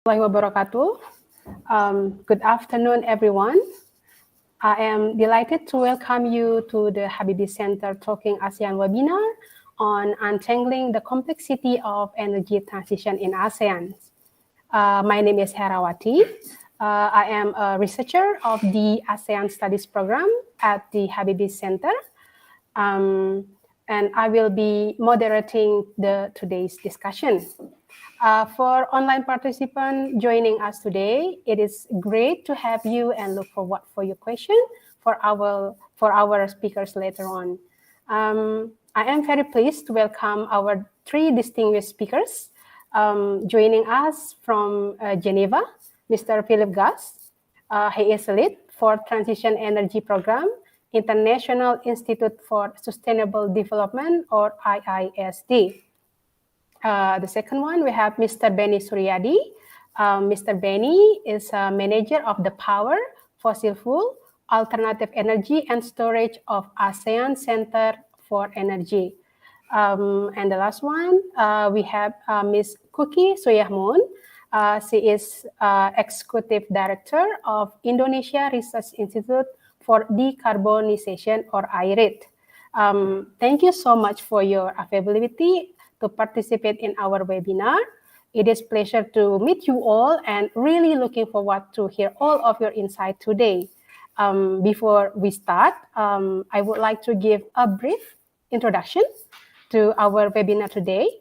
Wabarakatuh. Good afternoon, everyone. I am delighted to welcome you to the Habibie Center Talking ASEAN webinar on untangling the complexity of energy transition in ASEAN. My name is Herawati. I am a researcher of the ASEAN Studies Program at the Habibie Center. And I will be moderating today's discussion. For online participants joining us today, it is great to have you and look forward for your question for our speakers later on. I am very pleased to welcome our three distinguished speakers joining us from Geneva, Mr. Philip Gas. He is lead for Transition Energy Program, International Institute for Sustainable Development, or IISD. The second one, we have Mr. Benny Suryadi. Mr. Benny is a manager of the Power, Fossil Fuel, Alternative Energy and Storage of ASEAN Center for Energy. And the last one, we have Ms. Kuki Suyahmun. She is Executive Director of Indonesia Research Institute for Decarbonization, or IRID. Thank you so much for your availability to participate in our webinar. It is a pleasure to meet you all and really looking forward to hear all of your insight today. Before we start, I would like to give a brief introduction to our webinar today.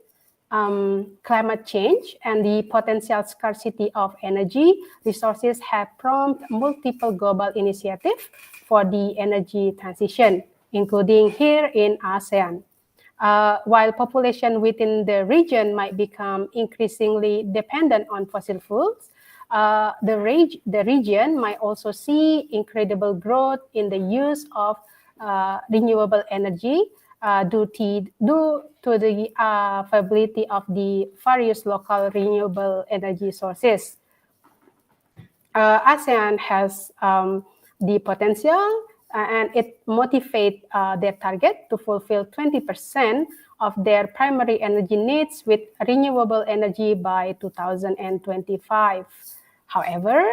Climate change and the potential scarcity of energy resources have prompted multiple global initiatives for the energy transition, including here in ASEAN. While population within the region might become increasingly dependent on fossil fuels, the region might also see incredible growth in the use of renewable energy due to the availability of the various local renewable energy sources. ASEAN has the potential and it motivates their target to fulfill 20% of their primary energy needs with renewable energy by 2025. However,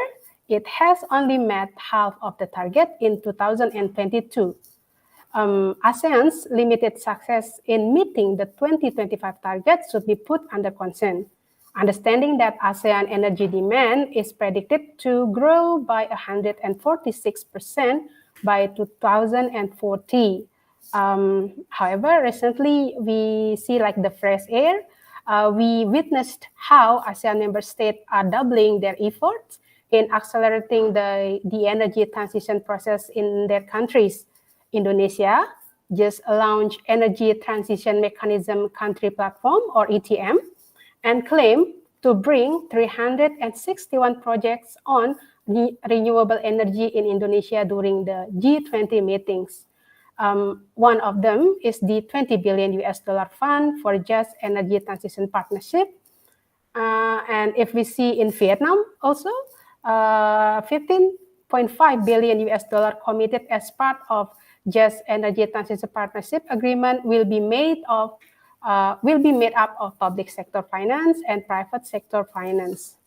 it has only met half of the target in 2022. ASEAN's limited success in meeting the 2025 target should be put under concern. Understanding that ASEAN energy demand is predicted to grow by 146% by 2040. However, recently we see like the fresh air. We witnessed how ASEAN member states are doubling their efforts in accelerating the energy transition process in their countries. Indonesia just launched Energy Transition Mechanism Country Platform, or ETM, and claimed to bring 361 projects on renewable energy in Indonesia during the G20 meetings. One of them is the $20 billion fund for just energy transition partnership. And if we see in Vietnam also, 15.5 billion committed as part of just energy transition partnership agreement will be made up of public sector finance and private sector finance.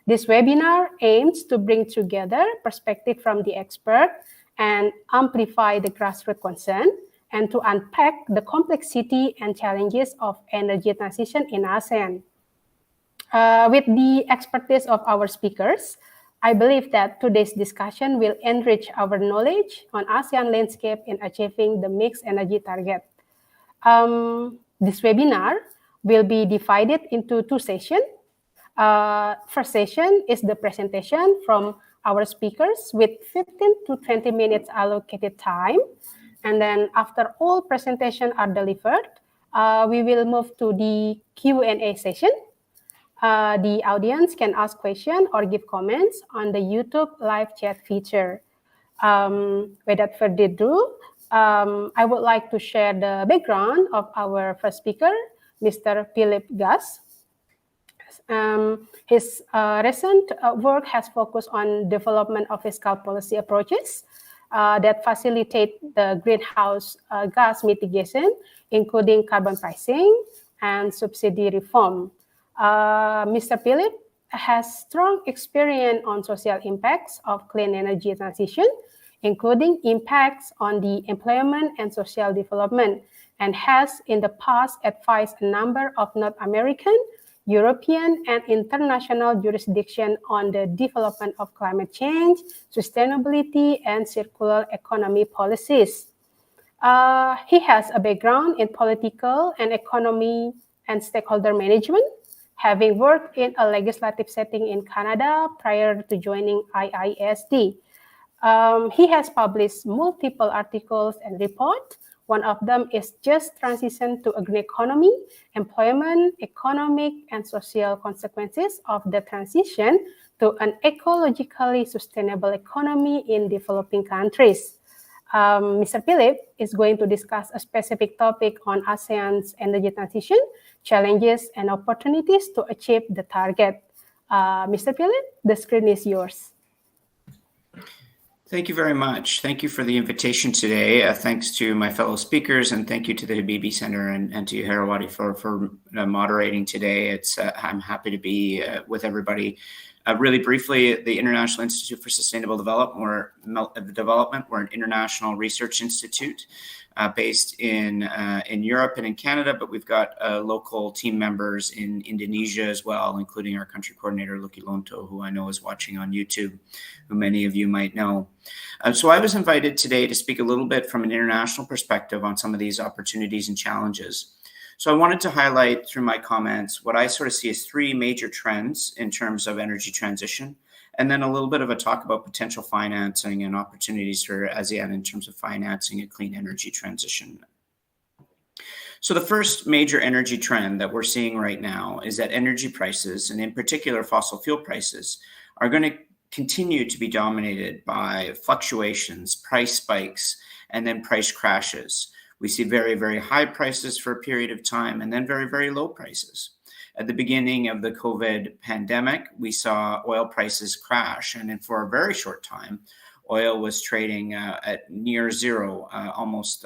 This webinar aims to bring together perspective from the expert and amplify the grassroots concern and to unpack the complexity and challenges of energy transition in ASEAN. With the expertise of our speakers, I believe that today's discussion will enrich our knowledge on ASEAN landscape in achieving the mixed energy target. This webinar will be divided into two sessions. First session is the presentation from our speakers with 15 to 20 minutes allocated time. And then after all presentations are delivered, we will move to the Q&A session. The audience can ask questions or give comments on the YouTube live chat feature. Without further ado, I would like to share the background of our first speaker, Mr. Philip Gas. His recent work has focused on development of fiscal policy approaches that facilitate the greenhouse gas mitigation, including carbon pricing and subsidy reform. Mr. Philip has strong experience on social impacts of clean energy transition, including impacts on the employment and social development, and has in the past advised a number of North American, European, and international jurisdictions on the development of climate change, sustainability, and circular economy policies. He has a background in political and economy and stakeholder management, having worked in a legislative setting in Canada prior to joining IISD. He has published multiple articles and reports. One of them is Just Transition to a Green Economy, Employment, Economic, and Social Consequences of the Transition to an Ecologically Sustainable Economy in Developing Countries. Mr. Philip is going to discuss a specific topic on ASEAN's energy transition, challenges and opportunities to achieve the target. Mr. Philip, the screen is yours. Thank you very much. Thank you for the invitation today. Thanks to my fellow speakers, and thank you to the Habibi Center and to you, Harawati, for moderating today. I'm happy to be with everybody. Really briefly, the International Institute for Sustainable Development, we're an international research institute based in Europe and in Canada, but we've got local team members in Indonesia as well, including our country coordinator, Lucky Lonto, who I know is watching on YouTube, who many of you might know. So I was invited today to speak a little bit from an international perspective on some of these opportunities and challenges. So I wanted to highlight through my comments what I sort of see as three major trends in terms of energy transition, and then a little bit of a talk about potential financing and opportunities for ASEAN in terms of financing a clean energy transition. So the first major energy trend that we're seeing right now is that energy prices, and in particular fossil fuel prices, are going to continue to be dominated by fluctuations, price spikes, and then price crashes. We see very, very high prices for a period of time and then very, very low prices. At the beginning of the COVID pandemic, we saw oil prices crash, and then for a very short time, oil was trading at near zero, almost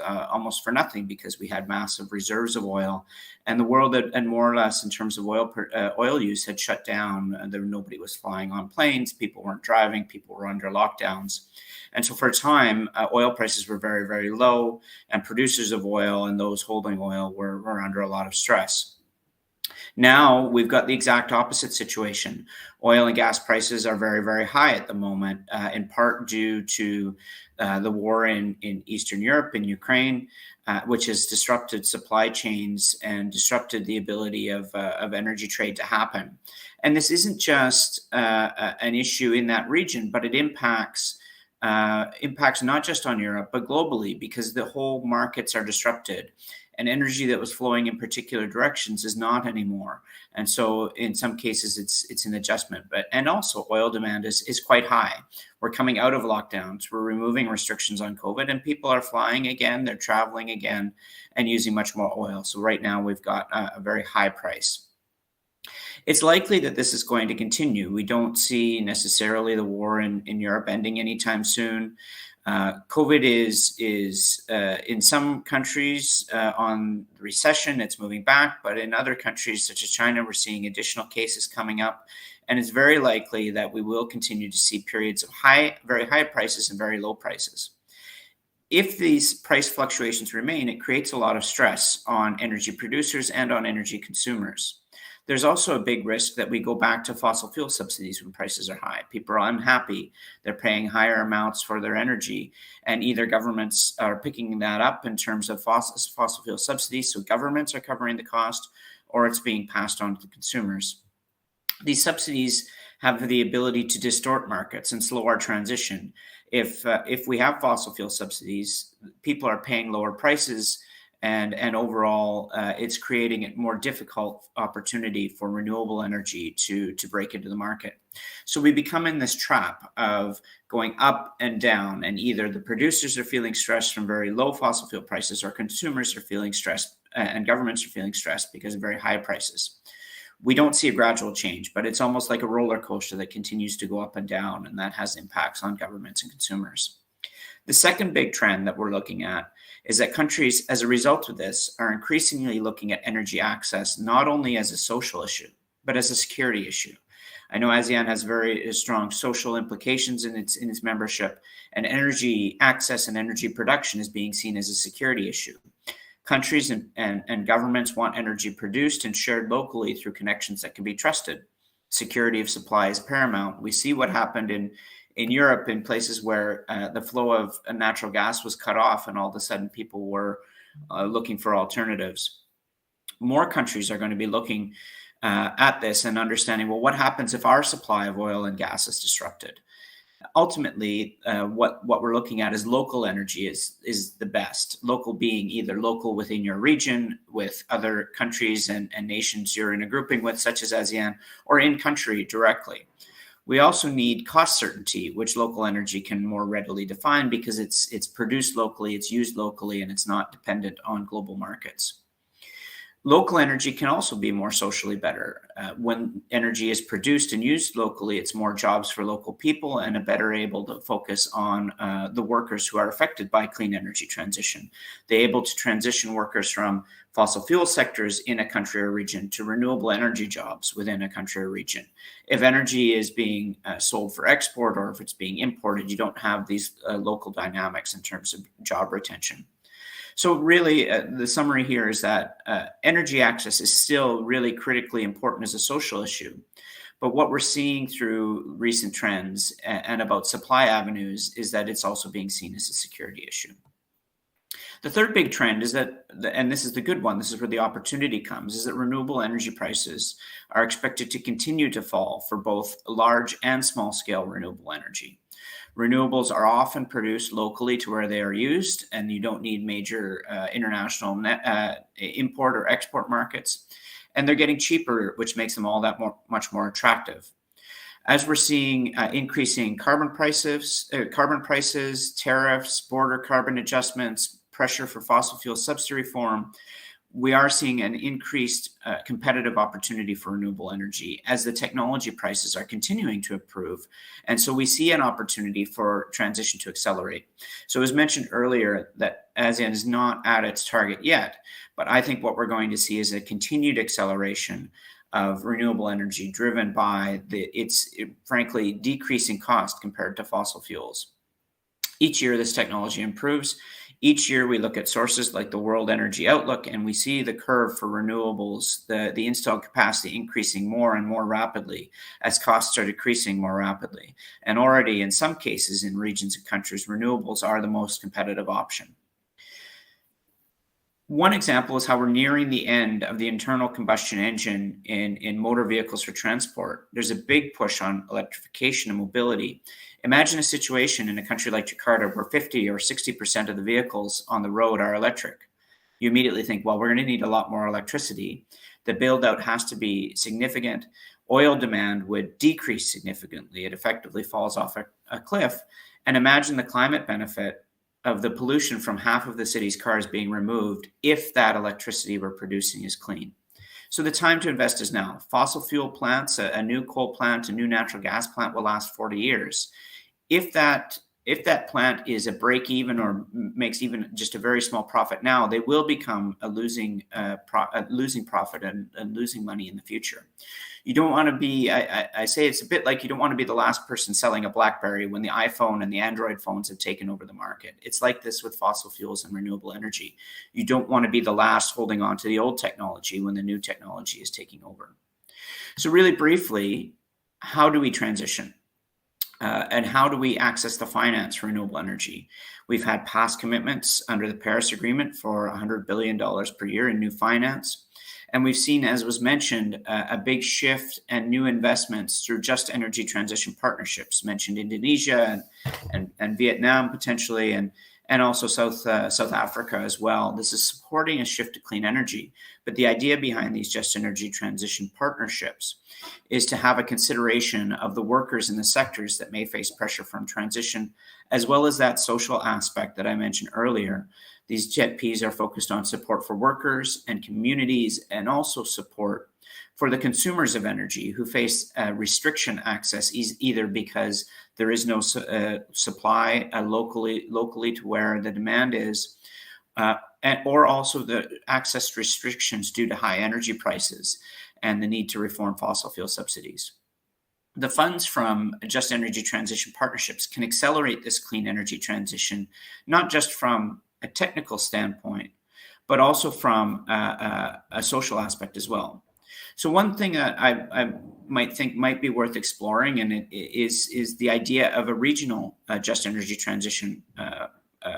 for nothing, because we had massive reserves of oil, and the world and more or less in terms of oil use had shut down. Nobody was flying on planes, people weren't driving, people were under lockdowns. And so for a time, oil prices were very, very low, and producers of oil and those holding oil were under a lot of stress. Now we've got the exact opposite situation. Oil and gas prices are very, very high at the moment, in part due to the war in Eastern Europe, in Ukraine, which has disrupted supply chains and disrupted the ability of energy trade to happen. And this isn't just an issue in that region, but it impacts not just on Europe, but globally, because the whole markets are disrupted, and energy that was flowing in particular directions is not anymore. And so in some cases, it's an adjustment. And also oil demand is quite high. We're coming out of lockdowns. We're removing restrictions on COVID, and people are flying again, they're traveling again, and using much more oil. So right now we've got a very high price. It's likely that this is going to continue. We don't see necessarily the war in Europe ending anytime soon. COVID is in some countries on the recession, it's moving back, but in other countries such as China, we're seeing additional cases coming up. And it's very likely that we will continue to see periods of very high prices and very low prices. If these price fluctuations remain, it creates a lot of stress on energy producers and on energy consumers. There's also a big risk that we go back to fossil fuel subsidies when prices are high. People are unhappy. They're paying higher amounts for their energy, and either governments are picking that up in terms of fossil fuel subsidies, so governments are covering the cost, or it's being passed on to consumers. These subsidies have the ability to distort markets and slow our transition. If we have fossil fuel subsidies, people are paying lower prices, and overall, it's creating a more difficult opportunity for renewable energy to break into the market. So we become in this trap of going up and down, and either the producers are feeling stressed from very low fossil fuel prices, or consumers are feeling stressed and governments are feeling stressed because of very high prices. We don't see a gradual change, but it's almost like a roller coaster that continues to go up and down, and that has impacts on governments and consumers. The second big trend that we're looking at is that countries, as a result of this, are increasingly looking at energy access not only as a social issue, but as a security issue. I know ASEAN has very strong social implications in its membership, and energy access and energy production is being seen as a security issue. Countries and governments want energy produced and shared locally through connections that can be trusted. Security of supply is paramount. We see what happened in Europe, in places where the flow of natural gas was cut off, and all of a sudden people were looking for alternatives. More countries are going to be looking at this and understanding, well, what happens if our supply of oil and gas is disrupted? Ultimately, what we're looking at is local energy is the best. Local being either local within your region with other countries and nations you're in a grouping with, such as ASEAN, or in country directly. We also need cost certainty, which local energy can more readily define because it's produced locally, it's used locally, and it's not dependent on global markets. Local energy can also be more socially better. When energy is produced and used locally, it's more jobs for local people and a better able to focus on the workers who are affected by clean energy transition. They're able to transition workers from fossil fuel sectors in a country or region to renewable energy jobs within a country or region. If energy is being sold for export or if it's being imported, you don't have these local dynamics in terms of job retention. So really, the summary here is that energy access is still really critically important as a social issue. But what we're seeing through recent trends and about supply avenues is that it's also being seen as a security issue. The third big trend is that, and this is the good one, this is where the opportunity comes, is that renewable energy prices are expected to continue to fall for both large and small scale renewable energy. Renewables are often produced locally to where they are used, and you don't need major international import or export markets. And they're getting cheaper, which makes them all that much more attractive. As we're seeing increasing carbon prices, tariffs, border carbon adjustments, pressure for fossil fuel subsidy reform, we are seeing an increased competitive opportunity for renewable energy as the technology prices are continuing to improve. And so we see an opportunity for transition to accelerate. So as mentioned earlier, that ASEAN is not at its target yet, but I think what we're going to see is a continued acceleration of renewable energy driven by its frankly decreasing cost compared to fossil fuels. Each year this technology improves. Each year we look at sources like the World Energy Outlook and we see the curve for renewables, the installed capacity increasing more and more rapidly as costs are decreasing more rapidly. And already in some cases in regions and countries, renewables are the most competitive option. One example is how we're nearing the end of the internal combustion engine in motor vehicles for transport. There's a big push on electrification and mobility. Imagine a situation in a country like Jakarta where 50 or 60% of the vehicles on the road are electric. You immediately think, well, we're going to need a lot more electricity. The build out has to be significant. Oil demand would decrease significantly. It effectively falls off a cliff. And imagine the climate benefit of the pollution from half of the city's cars being removed if that electricity we're producing is clean. So the time to invest is now. Fossil fuel plants, a new coal plant, a new natural gas plant will last 40 years. If that plant is a break even or makes even just a very small profit now, they will become a losing profit and losing money in the future. You don't want to be, I say it's a bit like you don't want to be the last person selling a BlackBerry when the iPhone and the Android phones have taken over the market. It's like this with fossil fuels and renewable energy. You don't want to be the last holding on to the old technology when the new technology is taking over. So really briefly, how do we transition? And how do we access the finance for renewable energy? We've had past commitments under the Paris Agreement for $100 billion per year in new finance. And we've seen, as was mentioned, a big shift and new investments through just energy transition partnerships, mentioned Indonesia and Vietnam potentially, and also South Africa as well. This is supporting a shift to clean energy. But the idea behind these just energy transition partnerships is to have a consideration of the workers in the sectors that may face pressure from transition, as well as that social aspect that I mentioned earlier. These JETPs are focused on support for workers and communities, and also support for the consumers of energy who face restriction access, either because there is no supply locally to where the demand is, or also the access restrictions due to high energy prices and the need to reform fossil fuel subsidies. the funds from Just Energy Transition Partnerships can accelerate this clean energy transition, not just from a technical standpoint, but also from a social aspect as well. So one thing that I might think might be worth exploring, and it is the idea of a regional Just Energy Transition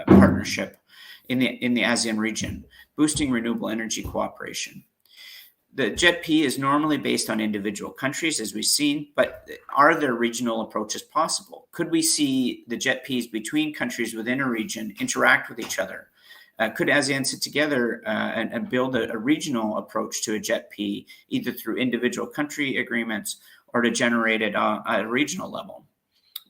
partnership in the ASEAN region, boosting renewable energy cooperation. The JETP is normally based on individual countries, as we've seen, but are there regional approaches possible? Could we see the JETPs between countries within a region interact with each other? Could ASEAN sit together and build a regional approach to a JETP, either through individual country agreements or to generate it at a regional level?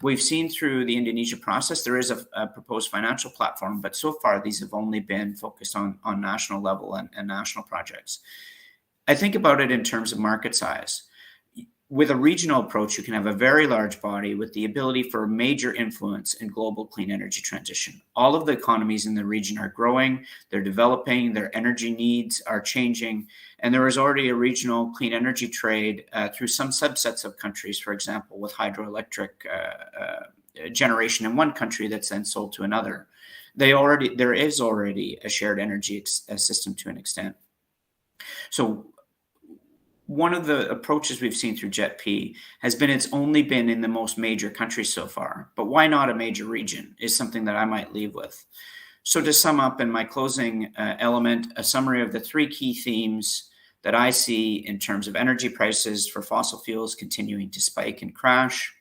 We've seen through the Indonesia process, there is a proposed financial platform, but so far these have only been focused on national level and national projects. I think about it in terms of market size. With a regional approach, you can have a very large body with the ability for major influence in global clean energy transition. All of the economies in the region are growing, they're developing, their energy needs are changing, and there is already a regional clean energy trade through some subsets of countries, for example, with hydroelectric generation in one country that's then sold to another. There is already a shared energy system to an extent. So one of the approaches we've seen through JETP has been it's only been in the most major countries so far, but why not a major region is something that I might leave with. So to sum up in my closing element, a summary of the three key themes that I see in terms of energy prices for fossil fuels continuing to spike and crash,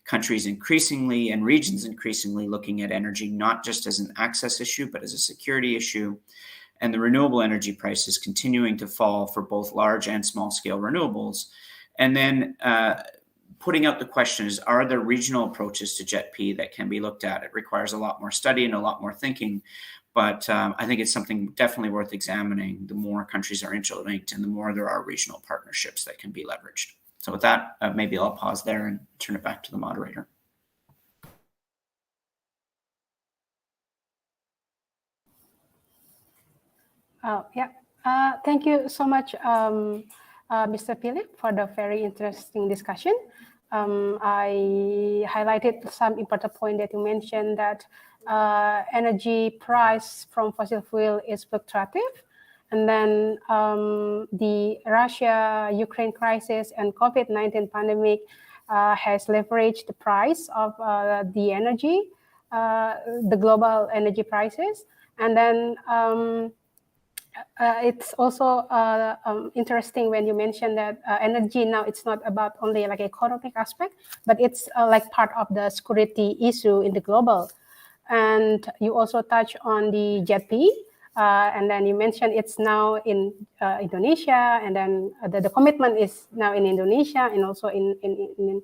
countries increasingly and regions increasingly looking at energy not just as an access issue, but as a security issue, and the renewable energy prices continuing to fall for both large and small scale renewables. And then putting out the question is, are there regional approaches to JETP that can be looked at? It requires a lot more study and a lot more thinking, but I think it's something definitely worth examining. The more countries are interlinked and the more there are regional partnerships that can be leveraged. So with that, maybe I'll pause there and turn it back to the moderator. Thank you so much, Mr. Philip, for the very interesting discussion. I highlighted some important point that you mentioned, that energy price from fossil fuel is fluctuative. And then the Russia-Ukraine crisis and COVID-19 pandemic has leveraged the price of the energy, the global energy prices. And then it's also interesting when you mention that energy now, it's not about only like economic aspect, but it's like part of the security issue in the global. And you also touch on the JETP, and then you mentioned it's now in Indonesia, and then the commitment is now in Indonesia and also in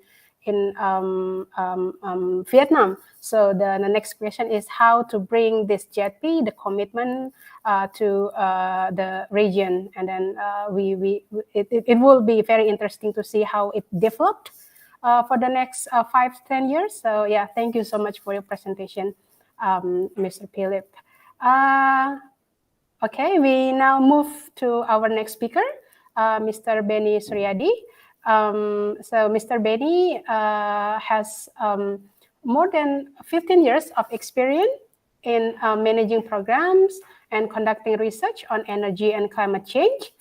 Vietnam. So the next question is how to bring this JETP, the commitment, to the region, and then it will be very interesting to see how it developed for the next 5 to 10 years. So yeah, thank you so much for your presentation, Mr. Philip. Okay, we now move to our next speaker, Mr. Benny Suryadi. So Mr. Benny has more than 15 years of experience in managing programs and conducting research on energy and climate change,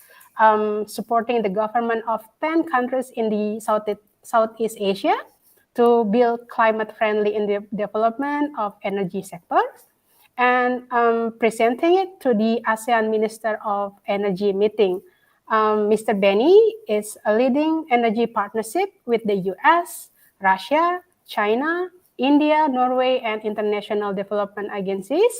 supporting the government of 10 countries in the Southeast Asia to build climate-friendly in the development of energy sectors, and presenting it to the ASEAN Minister of Energy meeting. Mr. Benny is a leading energy partnership with the US, Russia, China, India, Norway, and international development agencies,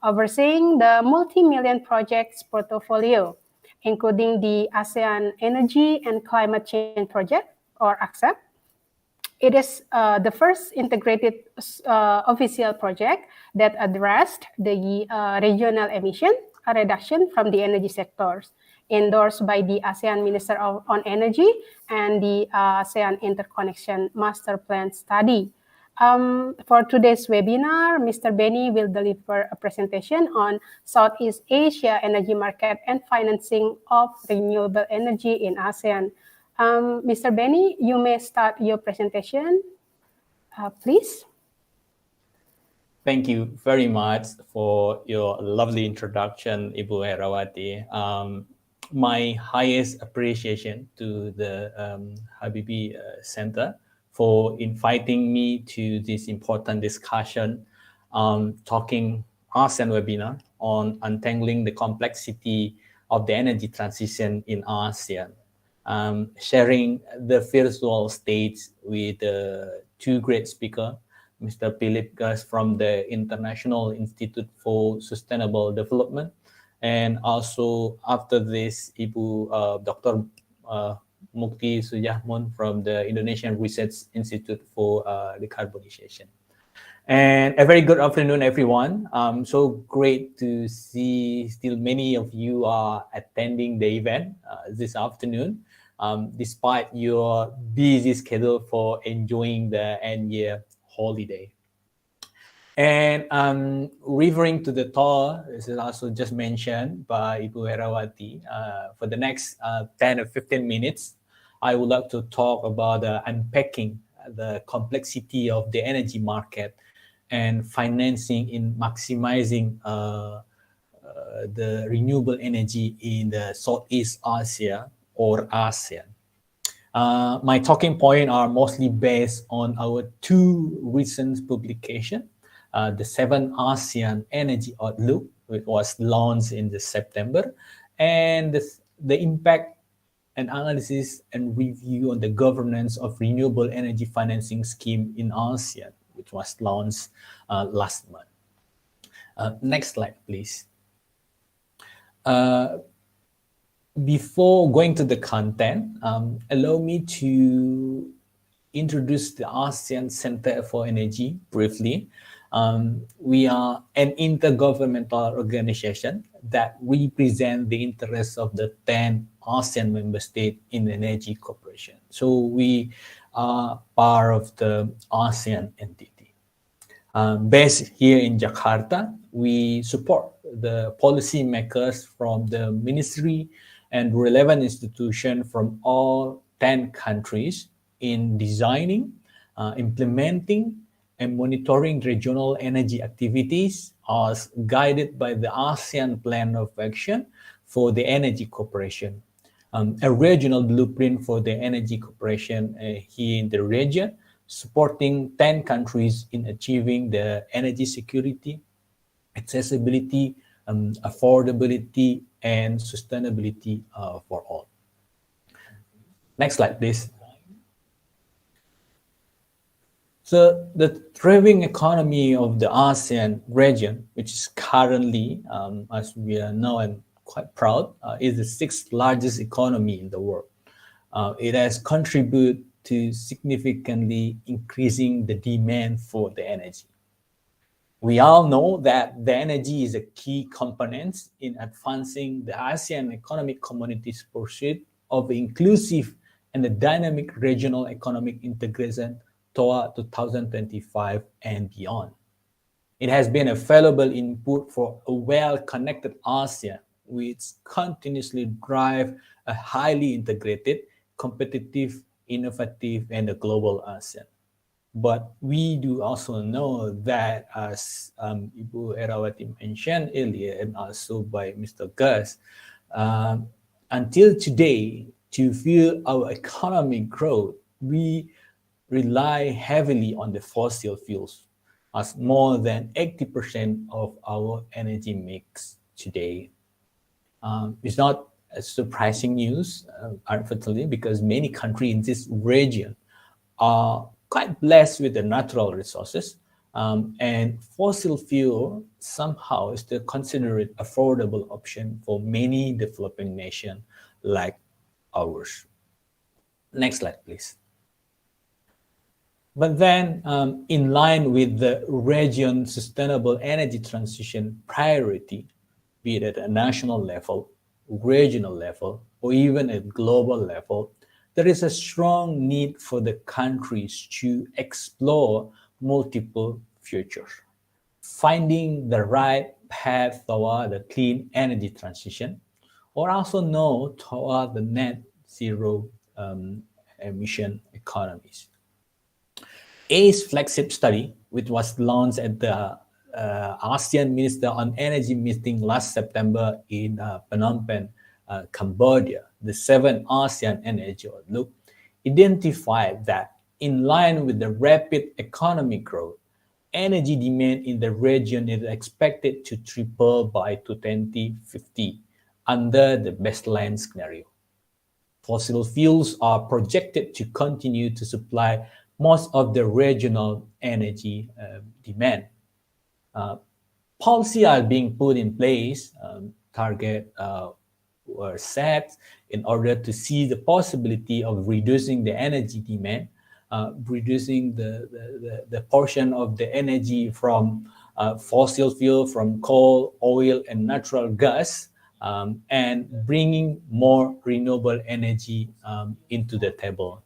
overseeing the multi-million projects portfolio, including the ASEAN Energy and Climate Change Project, or ACCEP. It is the first integrated official project that addressed the regional emission reduction from the energy sectors, endorsed by the ASEAN Minister on Energy and the ASEAN Interconnection Master Plan Study. For today's webinar, Mr. Benny will deliver a presentation on Southeast Asia energy market and financing of renewable energy in ASEAN. Mr. Benny, you may start your presentation, please. Thank you very much for your lovely introduction, Ibu Herawati. My highest appreciation to the Habibi Center for inviting me to this important discussion, talking ASEAN webinar on untangling the complexity of the energy transition in ASEAN. Sharing the virtual stage with two great speakers, Mr. Philip Gus from the International Institute for Sustainable Development, and also after this, Ibu Dr. Mukti Sujahmun from the Indonesian Research Institute for Decarbonization. And a very good afternoon, everyone. So great to see still many of you are attending the event this afternoon, despite your busy schedule for enjoying the end year holiday. And referring to the tour, this is also just mentioned by Ibu Herawati, for the next 10 or 15 minutes, I would like to talk about unpacking the complexity of the energy market and financing in maximizing the renewable energy in the Southeast Asia or ASEAN. My talking points are mostly based on our two recent publications, the 7 ASEAN Energy Outlook, which was launched in September, and the impact and analysis and review on the governance of renewable energy financing scheme in ASEAN, which was launched last month. Next slide, please. Before going to the content, allow me to introduce the ASEAN Center for Energy briefly. We are an intergovernmental organization that represents the interests of the 10 ASEAN member states in the energy cooperation. So we are part of the ASEAN entity. Based here in Jakarta, we support the policymakers from the ministry and relevant institutions from all 10 countries in designing, implementing, and monitoring regional energy activities as guided by the ASEAN Plan of Action for the Energy Cooperation, a regional blueprint for the energy cooperation here in the region, supporting 10 countries in achieving the energy security, accessibility, affordability, and sustainability for all. Next slide, please. So the thriving economy of the ASEAN region, which is currently, as we are now and quite proud, is the 6th largest economy in the world. It has contributed to significantly increasing the demand for the energy. We all know that the energy is a key component in advancing the ASEAN economic community's pursuit of inclusive and a dynamic regional economic integration toward 2025 and beyond. It has been a valuable input for a well-connected ASEAN, which continuously drives a highly integrated, competitive, innovative, and a global ASEAN. But we do also know that, as Ibu Herawati mentioned earlier, and also by Mr. Gus, until today, to fuel our economic growth, we rely heavily on the fossil fuels, as more than 80% of our energy mix today. It's not a surprising news, unfortunately, because many countries in this region are quite blessed with the natural resources, and fossil fuel somehow is still considered affordable option for many developing nations like ours. Next slide, please. But then, in line with the region's sustainable energy transition priority, be it at a national level, regional level, or even at global level, there is a strong need for the countries to explore multiple futures, finding the right path toward the clean energy transition, or also known toward the net zero emission economies. ACE flagship study, which was launched at the ASEAN Minister on Energy meeting last September in Phnom Penh, Cambodia, the 7th ASEAN Energy Outlook, identified that in line with the rapid economic growth, energy demand in the region is expected to triple by 2050 under the baseline scenario. Fossil fuels are projected to continue to supply most of the regional energy demand. Policy are being put in place, target were set in order to see the possibility of reducing the energy demand, reducing the portion of the energy from fossil fuel, from coal, oil, and natural gas, and bringing more renewable energy into the table.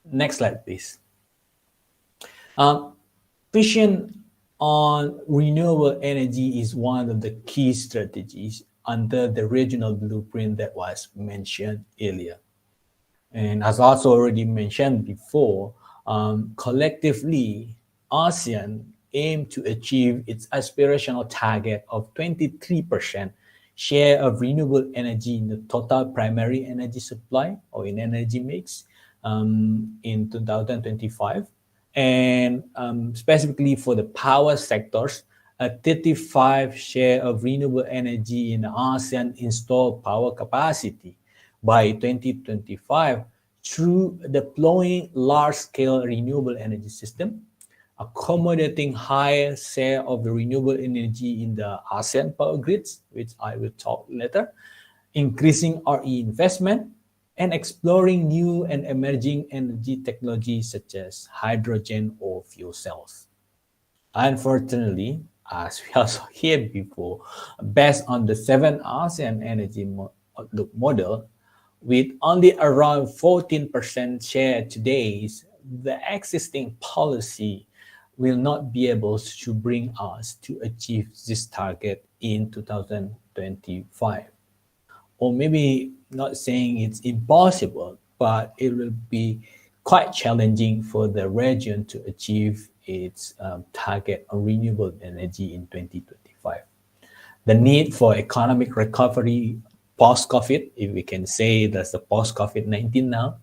Next slide, please. Vision on renewable energy is one of the key strategies under the regional blueprint that was mentioned earlier. And as also already mentioned before, collectively, ASEAN aim to achieve its aspirational target of 23% share of renewable energy in the total primary energy supply or in energy mix in 2025. And specifically for the power sectors, a 35% share of renewable energy in the ASEAN installed power capacity by 2025 through deploying large-scale renewable energy system, accommodating higher share of the renewable energy in the ASEAN power grids, which I will talk later, increasing RE investment, and exploring new and emerging energy technologies such as hydrogen or fuel cells. Unfortunately, as we also heard before, based on the 7 ASEAN energy outlook model, with only around 14% share today, the existing policy will not be able to bring us to achieve this target in 2025. Or maybe not saying it's impossible, but it will be quite challenging for the region to achieve its target on renewable energy in 2025. The need for economic recovery post-COVID, if we can say that's the post-COVID-19 now,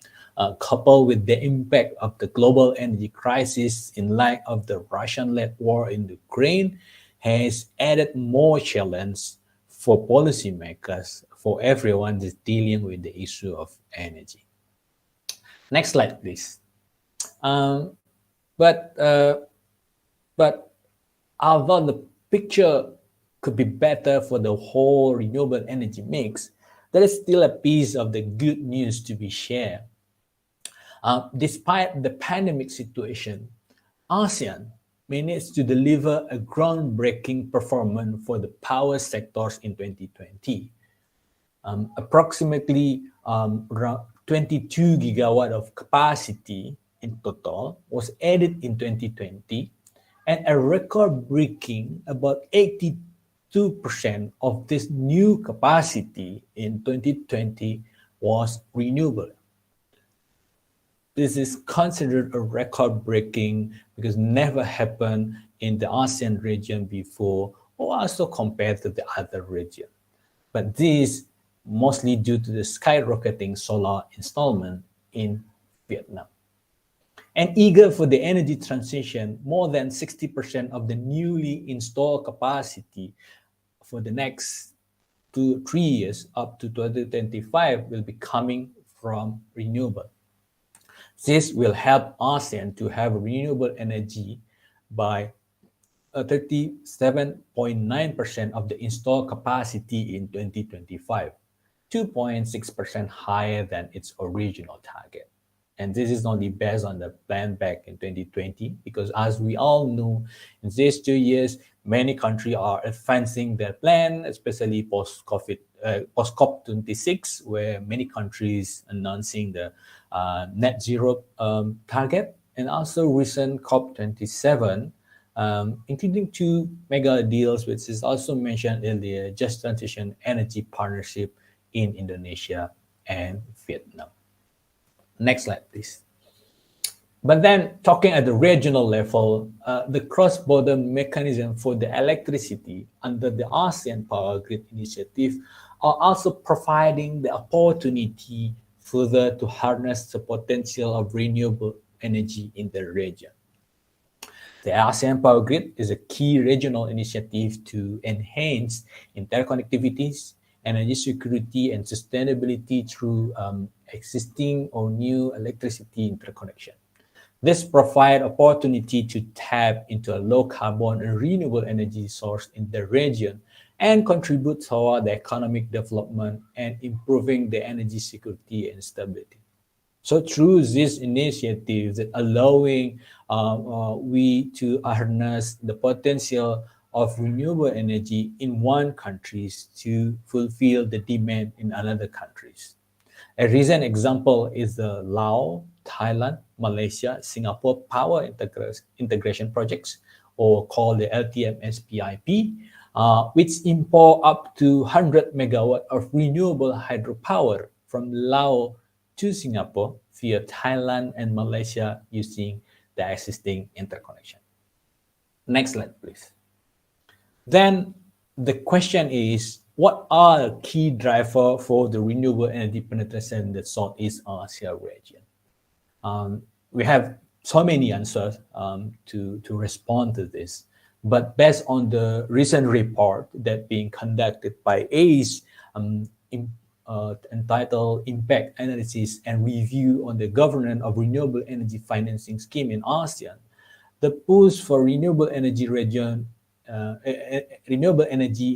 coupled with the impact of the global energy crisis in light of the Russian-led war in Ukraine, has added more challenge for policymakers, for everyone that's dealing with the issue of energy. Next slide, please. But although the picture could be better for the whole renewable energy mix, there is still a piece of the good news to be shared. Despite the pandemic situation, ASEAN managed to deliver a groundbreaking performance for the power sectors in 2020. Approximately around 22 gigawatt of capacity in total was added in 2020, and a record-breaking about 82% of this new capacity in 2020 was renewable. This is considered a record-breaking because never happened in the ASEAN region before, or also compared to the other region. But this mostly due to the skyrocketing solar installment in Vietnam. And eager for the energy transition, more than 60% of the newly installed capacity for the next 2 or 3 years up to 2025 will be coming from renewable. This will help ASEAN to have renewable energy by 37.9% of the installed capacity in 2025, 2.6% higher than its original target. And this is only based on the plan back in 2020, because as we all know, in these 2 years, many countries are advancing their plan, especially post-COVID, post-COP26, where many countries announcing the net zero target, and also recent COP27, including 2 mega deals, which is also mentioned earlier, Just Transition Energy Partnership in Indonesia and Vietnam. Next slide, please. But then talking at the regional level, the cross-border mechanism for the electricity under the ASEAN Power Grid Initiative are also providing the opportunity further to harness the potential of renewable energy in the region. The ASEAN Power Grid is a key regional initiative to enhance interconnectivities, energy security, and sustainability through existing or new electricity interconnection. This provides opportunity to tap into a low carbon and renewable energy source in the region and contribute toward the economic development and improving the energy security and stability. So through this initiative, that allowing we to harness the potential of renewable energy in one country to fulfill the demand in another countries. A recent example is the Laos, Thailand, Malaysia, Singapore power integration projects, or called the LTMS-PIP, which import up to 100 megawatt of renewable hydropower from Laos to Singapore via Thailand and Malaysia using the existing interconnection. Next slide, please. Then the question is, what are key drivers for the renewable energy penetration in the Southeast Asia region? We have so many answers to respond to this, but based on the recent report that being conducted by ACE entitled Impact Analysis and Review on the Governance of Renewable Energy Financing Scheme in ASEAN, the push for renewable energy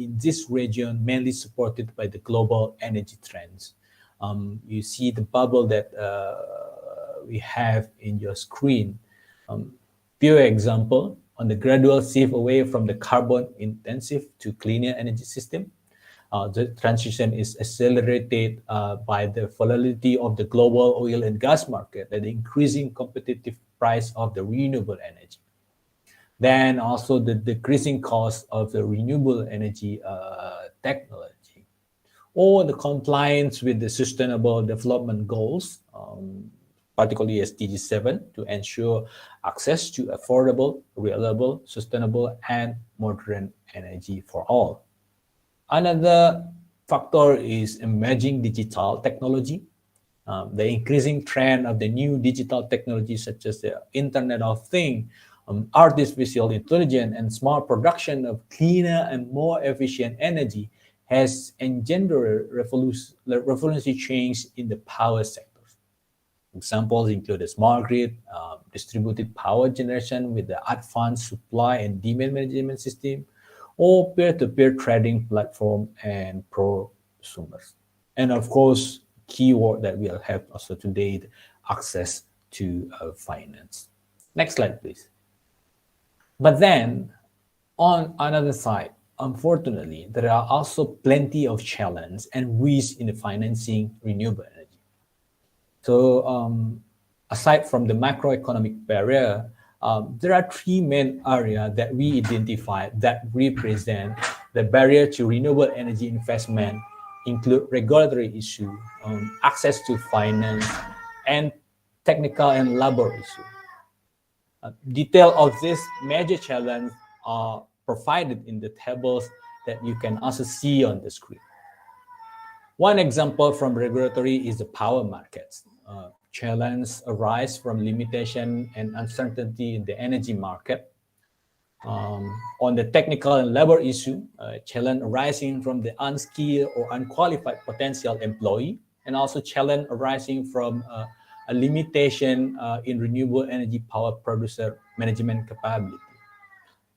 in this region mainly supported by the global energy trends. You see the bubble that we have in your screen. Pure example on the gradual shift away from the carbon intensive to cleaner energy system. The transition is accelerated by the volatility of the global oil and gas market and the increasing competitive price of the renewable energy. Then also the decreasing cost of the renewable energy technology, or the compliance with the Sustainable Development Goals, particularly SDG 7, to ensure access to affordable, reliable, sustainable, and modern energy for all. Another factor is emerging digital technology. The increasing trend of the new digital technologies such as the Internet of Things, artificial intelligence, and smart production of cleaner and more efficient energy has engendered revolutionary change in the power sector. Examples include the smart grid, distributed power generation with the advanced supply and demand management system, or peer-to-peer trading platform and prosumers. And of course, keyword that we'll have also today, access to finance. Next slide, please. But then, on another side, unfortunately, there are also plenty of challenges and risks in the financing renewable energy. So aside from the macroeconomic barrier, there are three main areas that we identify that represent the barrier to renewable energy investment, include regulatory issue, access to finance, and technical and labor issue. Detail of this major challenge are provided in the tables that you can also see on the screen. One example from regulatory is the power markets. Challenges arise from limitation and uncertainty in the energy market. On the technical and labor issue, challenge arising from the unskilled or unqualified potential employee, and also challenge arising from a limitation in renewable energy power producer management capability.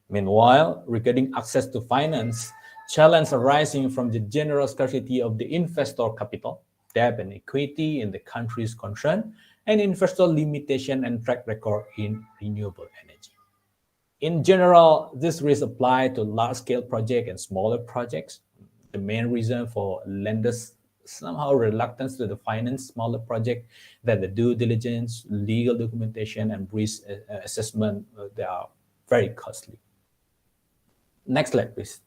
Meanwhile, regarding access to finance, challenge arising from the general scarcity of the investor capital, debt and equity in the countries concerned, and investor limitation and track record in renewable energy. In general, this risk apply to large-scale projects and smaller projects. The main reason for lenders somehow reluctance to the finance smaller project that the due diligence, legal documentation, and risk assessment, they are very costly. Next slide, please.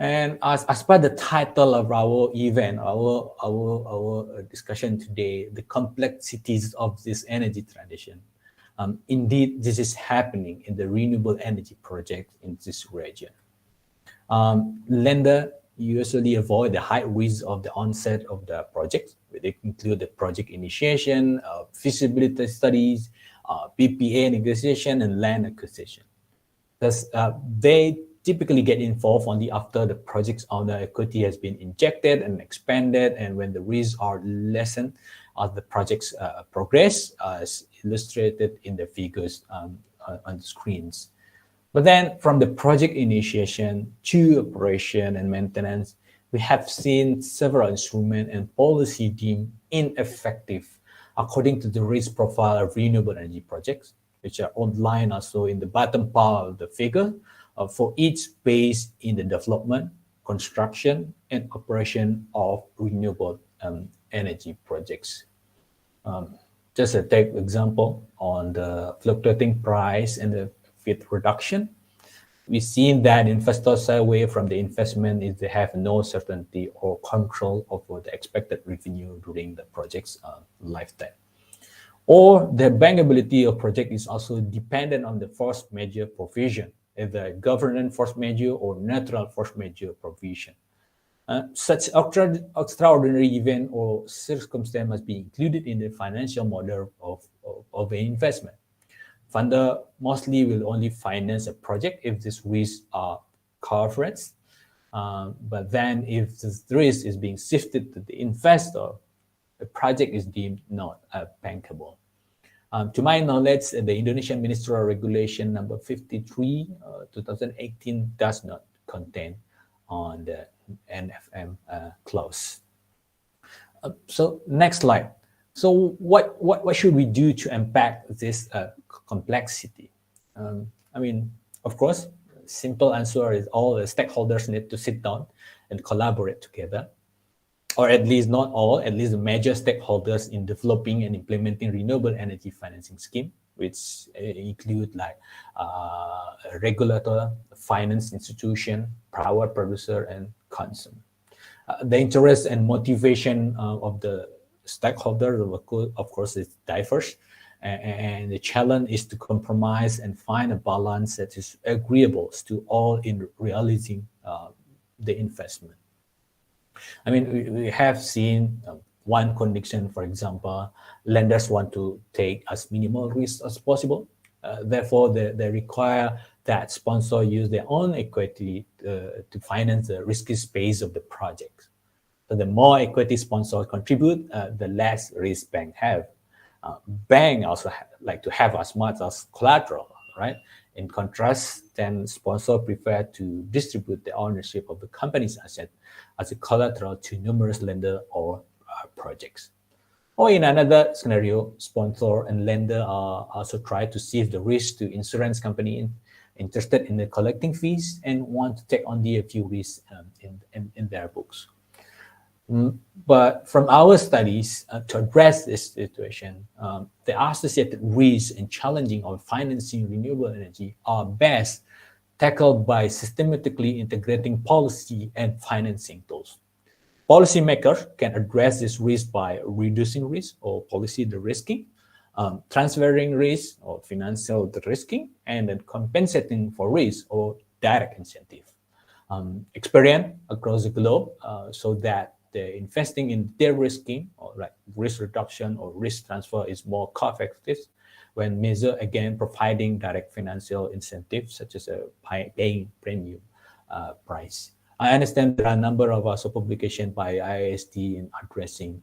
And as per the title of our event, our discussion today, the complexities of this energy transition. Indeed, this is happening in the renewable energy project in this region. Lender usually avoid the high risk of the onset of the project. They include the project initiation, feasibility studies, PPA negotiation, and land acquisition. Thus, they typically get involved only after the project's owner equity has been injected and expanded, and when the risks are lessened as the projects progress, as illustrated in the figures on the screens. But then from the project initiation to operation and maintenance, we have seen several instruments and policy deemed ineffective according to the risk profile of renewable energy projects, which are outlined also in the bottom part of the figure for each phase in the development, construction, and operation of renewable energy projects. Just a take example on the fluctuating price and the fit reduction. We've seen that investors shy away from the investment if they have no certainty or control over the expected revenue during the project's lifetime. Or the bankability of project is also dependent on the force majeure provision, either government force majeure or natural force majeure provision. Such extraordinary event or circumstance must be included in the financial model of an investment. Funder mostly will only finance a project if these risks are covered. But then if this risk is being shifted to the investor, the project is deemed not bankable. To my knowledge, the Indonesian Ministerial Regulation number 53, 2018 does not contain on the NFM clause. So next slide. So what should we do to impact this complexity? I mean, of course, simple answer is all the stakeholders need to sit down and collaborate together, or at least not all, at least the major stakeholders in developing and implementing renewable energy financing scheme, which include like a regulator, finance institution, power producer, and consumer. The interest and motivation of the stakeholders, of course, is diverse, and the challenge is to compromise and find a balance that is agreeable to all in realizing the investment. I mean, we have seen one condition, for example, lenders want to take as minimal risk as possible. Therefore, they require that sponsor use their own equity to finance the risky space of the project. So the more equity sponsors contribute, the less risk bank have. Bank also like to have as much as collateral, right? In contrast, then sponsor prefer to distribute the ownership of the company's asset as a collateral to numerous lender or projects. Or in another scenario, sponsor and lender are also try to shift the risk to insurance company interested in the collecting fees and want to take only a few risks in their books. But from our studies, to address this situation, the associated risks and challenging of financing renewable energy are best tackled by systematically integrating policy and financing tools. Policymakers can address this risk by reducing risk or policy de-risking, transferring risk or financial de-risking, and then compensating for risk or direct incentive. Experience across the globe so that the investing in de-risking or like risk reduction or risk transfer is more cost-effective when measured against providing direct financial incentives such as a paying premium price. I understand there are a number of also publications by IASD in addressing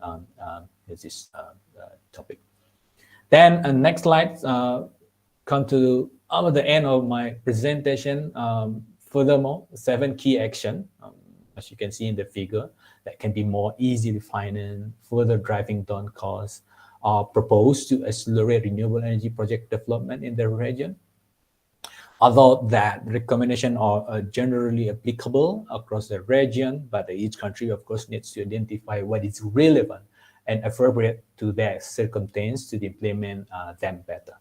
this topic. Then next slide, come to the end of my presentation. Furthermore, 7 key actions, as you can see in the figure, that can be more easily financed, further driving down costs, are proposed to accelerate renewable energy project development in the region. Although that recommendation are generally applicable across the region, but each country, of course, needs to identify what is relevant and appropriate to their circumstance to implement them better.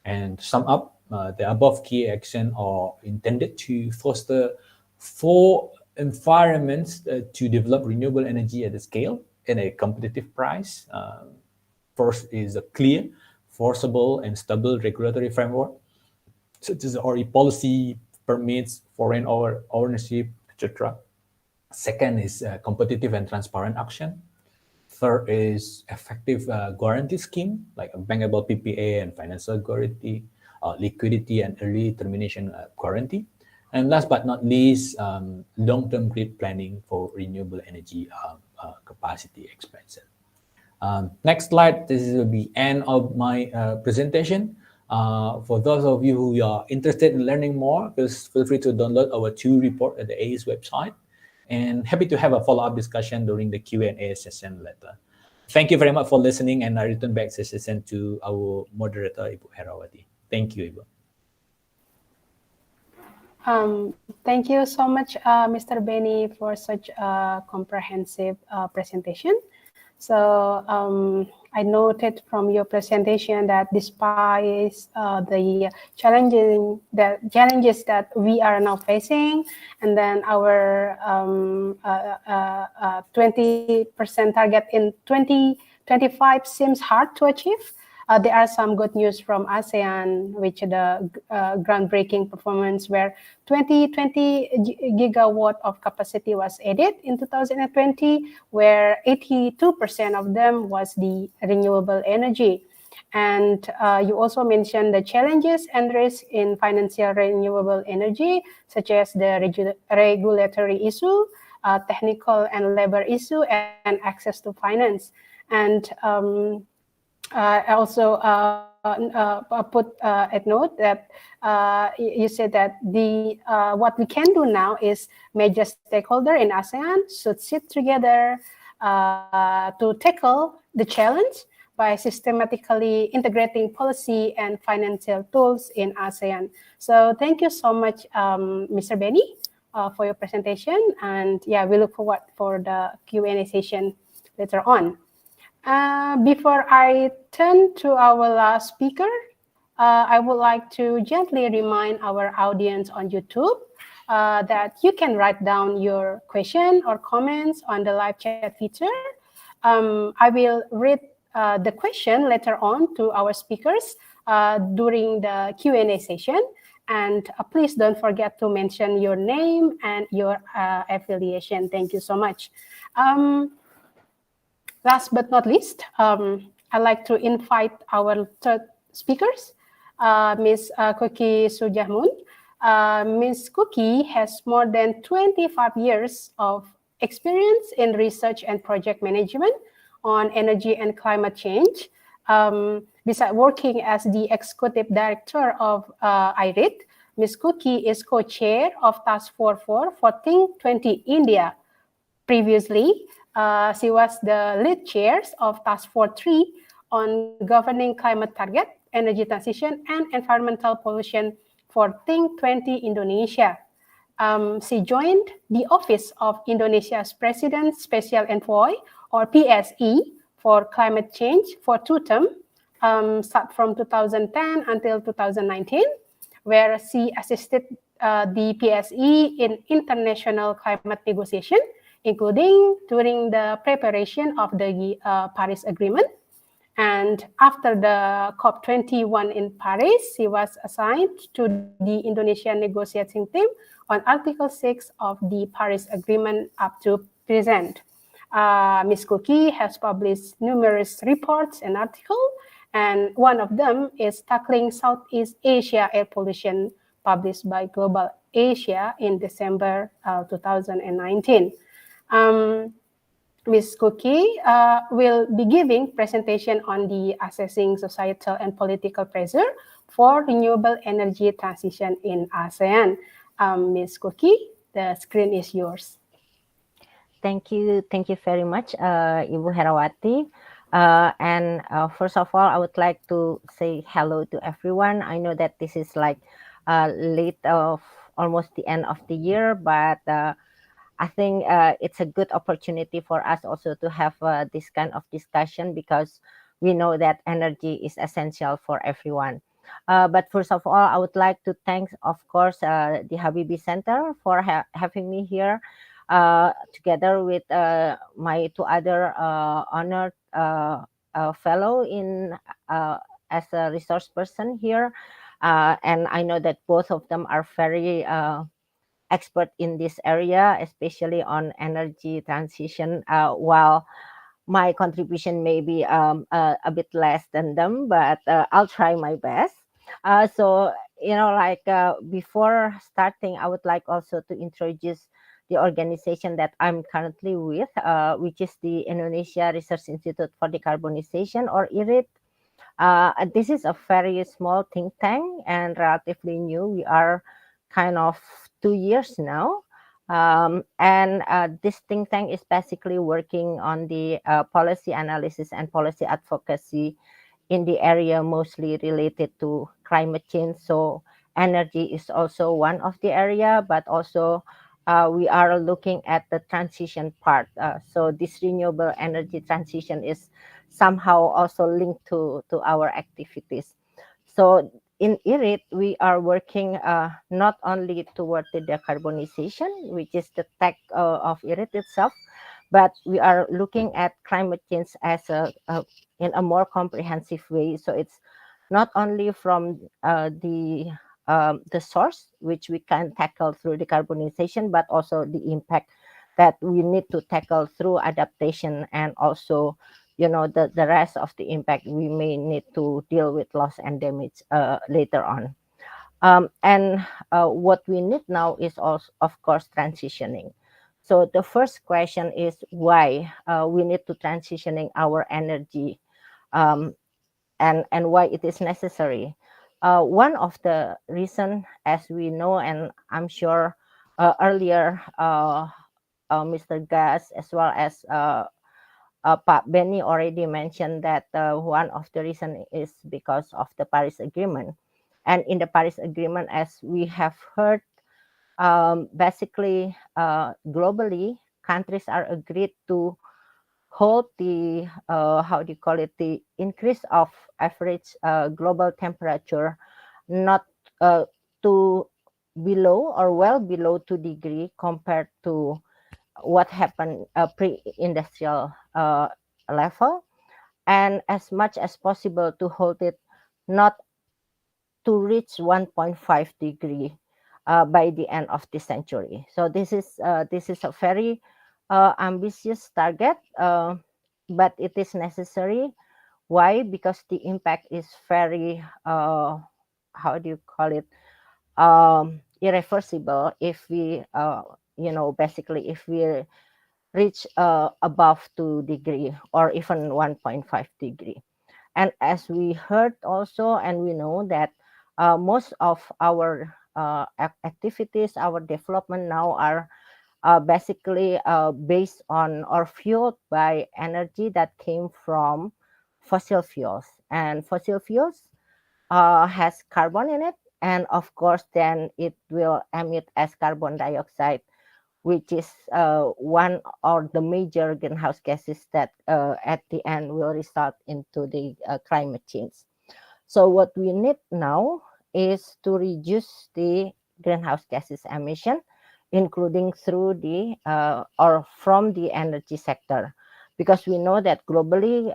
And to sum up, the above key actions are intended to foster 4 environments to develop renewable energy at a scale and a competitive price. First is a clear, forcible, and stable regulatory framework, such as RE policy, permits, foreign ownership, etc. Second is competitive and transparent action. Third is effective guarantee scheme like a bankable PPA and financial guarantee, liquidity and early termination guarantee. And last but not least, long-term grid planning for renewable energy capacity expansion. Next slide. This will be end of my presentation. For those of you who are interested in learning more, please feel free to download our 2 report at the ACE website. And happy to have a follow-up discussion during the Q&A session later. Thank you very much for listening, and I return back the session to our moderator, Ibu Herawati. Thank you, Ibu. Thank you so much, Mr. Benny, for such a comprehensive presentation. So I noted from your presentation that despite the challenges that we are now facing, and then our 20% target in 2025 seems hard to achieve, there are some good news from ASEAN, which the groundbreaking performance where 20 gigawatt of capacity was added in 2020, where 82% of them was the renewable energy. And you also mentioned the challenges and risks in financial renewable energy, such as the regulatory issue, technical and labor issue, and access to finance. And I also put a note that you said that the what we can do now is major stakeholder in ASEAN should sit together to tackle the challenge by systematically integrating policy and financial tools in ASEAN. So thank you so much, Mr. Benny, for your presentation. And yeah, we look forward for the Q&A session later on. Before I turn to our last speaker, I would like to gently remind our audience on YouTube that you can write down your question or comments on the live chat feature. I will read the question later on to our speakers during the Q&A session. And please don't forget to mention your name and your affiliation. Thank you so much. Last but not least, I'd like to invite our third speakers, Ms. Kuki Sujahmun. Ms. Kuki has more than 25 years of experience in research and project management on energy and climate change. Besides working as the executive director of IRID, Ms. Kuki is co-chair of Task Force 4 for Think 20 India. Previously, she was the lead chair of Task Force 3 on governing climate target, energy transition, and environmental pollution for Think 20 Indonesia. She joined the Office of Indonesia's President's Special Envoy, or PSE, for climate change for 2 terms, start from 2010 until 2019, where she assisted the PSE in international climate negotiation, including during the preparation of the Paris Agreement. And after the COP21 in Paris, she was assigned to the Indonesian negotiating team on Article 6 of the Paris Agreement up to present. Ms. Kuki has published numerous reports and articles, and one of them is Tackling Southeast Asia Air Pollution, published by Global Asia in December 2019. Ms. Kuki will be giving presentation on the assessing societal and political pressure for renewable energy transition in ASEAN. Ms. Kuki, the screen is yours. Thank you very much, Ibu Herawati. And first of all, I would like to say hello to everyone. I know that this is like late of almost the end of the year, but I think it's a good opportunity for us also to have this kind of discussion, because we know that energy is essential for everyone. But first of all, I would like to thank, of course, the Habibi Center for having me here, together with my two other honored fellow in as a resource person here. And I know that both of them are very expert in this area, especially on energy transition, while my contribution may be a bit less than them, but I'll try my best. So, before starting, I would like also to introduce the organization that I'm currently with, which is the Indonesia Research Institute for Decarbonization, or IRID. This is a very small think tank and relatively new. We are kind of 2 years now. And this think tank is basically working on the policy analysis and policy advocacy in the area mostly related to climate change. So energy is also one of the area, but also we are looking at the transition part. So this renewable energy transition is somehow also linked to our activities. So in IRIT, we are working not only toward the decarbonization, which is the tech of IRIT itself, but we are looking at climate change as in a more comprehensive way. So it's not only from the source, which we can tackle through decarbonization, but also the impact that we need to tackle through adaptation, and also the rest of the impact we may need to deal with loss and damage later on. And what we need now is also, of course, transitioning. So the first question is why we need to transitioning our energy, and why it is necessary. One of the reason, as we know, and I'm sure earlier Mr. Gas as well as Pak Benny already mentioned that one of the reason is because of the Paris Agreement. And in the Paris Agreement, as we have heard, basically globally, countries are agreed to hold the the increase of average global temperature not to below or well below 2 degree compared to what happened pre-industrial level, and as much as possible to hold it not to reach 1.5 degree by the end of the century. So this is a very ambitious target, but it is necessary. Why? Because the impact is very irreversible if we basically if we reach above 2 degree or even 1.5 degree. And as we heard also, and we know that most of our activities, our development now are basically based on or fueled by energy that came from fossil fuels. And fossil fuels has carbon in it, and of course then it will emit as carbon dioxide, which is one of the major greenhouse gases that at the end will result into the climate change. So what we need now is to reduce the greenhouse gases emission, including through the or from the energy sector, because we know that globally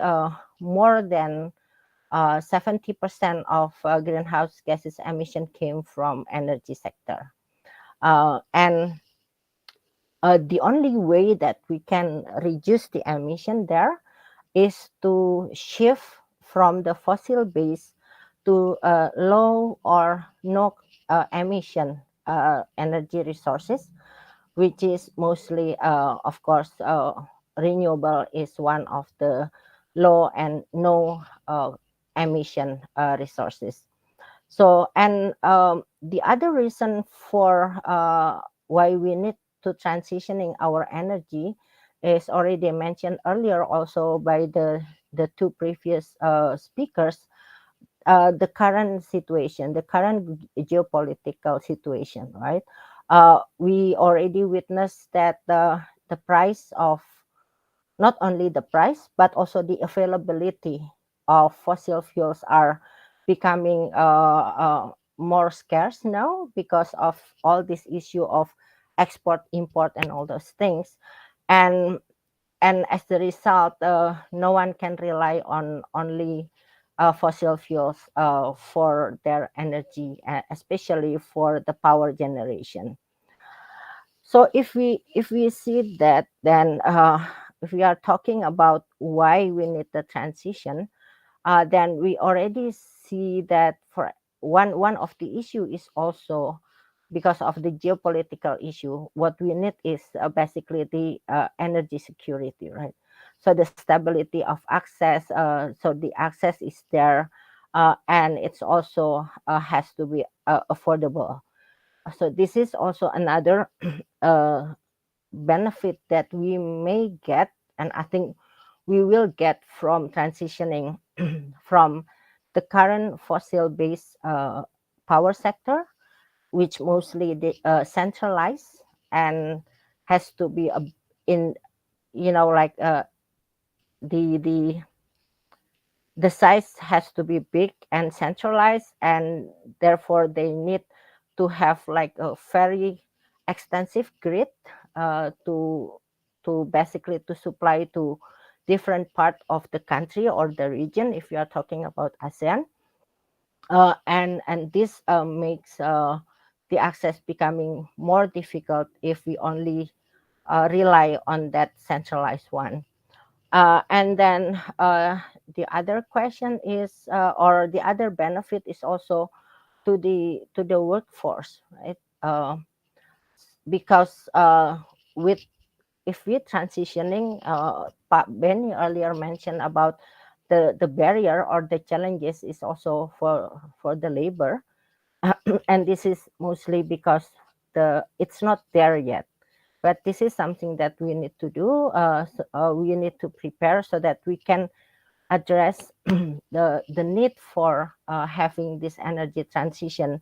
more than 70% of greenhouse gases emission came from energy sector. And the only way that we can reduce the emission there is to shift from the fossil base to low or no emission energy resources, which is mostly, of course, renewable is one of the low and no emission resources. So, and the other reason for why we need to transitioning our energy is already mentioned earlier also by the two previous speakers, the current situation, the current geopolitical situation, right? We already witnessed that the price of, not only the price, but also the availability of fossil fuels are becoming more scarce now because of all this issue of export, import, and all those things. And as a result, no one can rely on only fossil fuels for their energy, especially for the power generation. So if we see that, then if we are talking about why we need the transition, then we already see that for one of the issue is also because of the geopolitical issue. What we need is basically the energy security, right? So the stability of access, so the access is there, and it's also has to be affordable. So this is also another benefit that we may get, and I think we will get from transitioning from the current fossil-based power sector, which mostly centralized and has to be in, like the the size has to be big and centralized, and therefore they need to have like a very extensive grid to basically to supply to different part of the country or the region if you are talking about ASEAN. And this makes the access becoming more difficult if we only rely on that centralized one. And then the other question is, or the other benefit is also to the workforce, right? Because with if we're transitioning, Pak Benny earlier mentioned about the barrier or the challenges is also for the labor, and this is mostly because it's not there yet. But this is something that we need to do. We need to prepare so that we can address the need for having this energy transition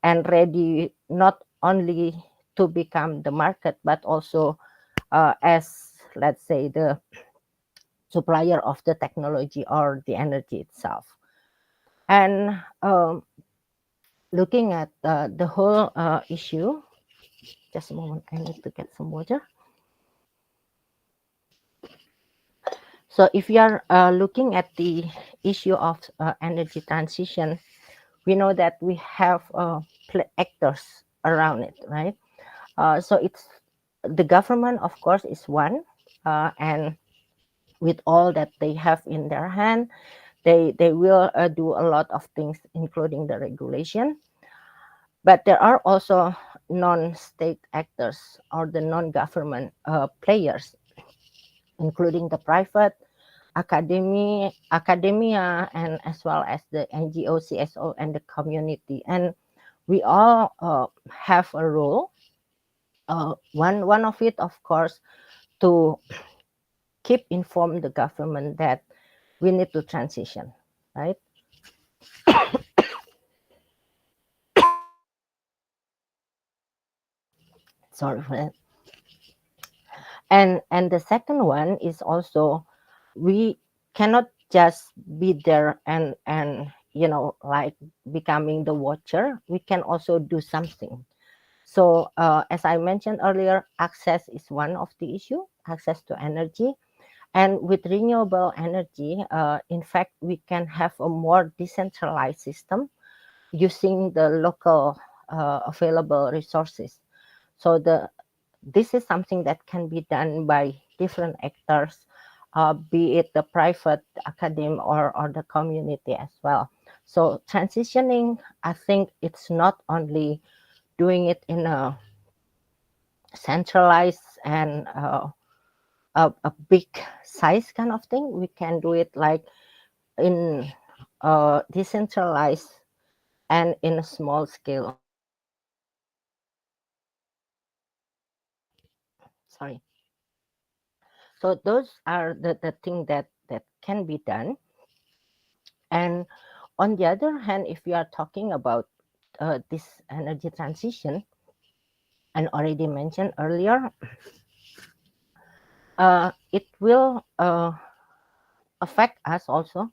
and ready not only to become the market, but also as, let's say, the supplier of the technology or the energy itself. And looking at the whole issue, just a moment, I need to get some water. So if you are looking at the issue of energy transition, we know that we have actors around it, right? So it's the government, of course, is one, and with all that they have in their hand, they will do a lot of things, including the regulation. But there are also non-state actors or the non-government players, including the private academia, and as well as the NGO, CSO, and the community. And we all have a role. One of it, of course, to keep informed the government that we need to transition, right? Sorry for that. And the second one is also, we cannot just be there and like becoming the watcher. We can also do something. So as I mentioned earlier, access is one of the issue, access to energy. And with renewable energy, in fact, we can have a more decentralized system using the local available resources. So this is something that can be done by different actors, be it the private, academe, or the community as well. So transitioning, I think it's not only doing it in a centralized and a big size kind of thing. We can do it like in decentralized and in a small scale. Sorry. So those are the thing that can be done. And on the other hand, if we are talking about this energy transition, and already mentioned earlier, it will affect us also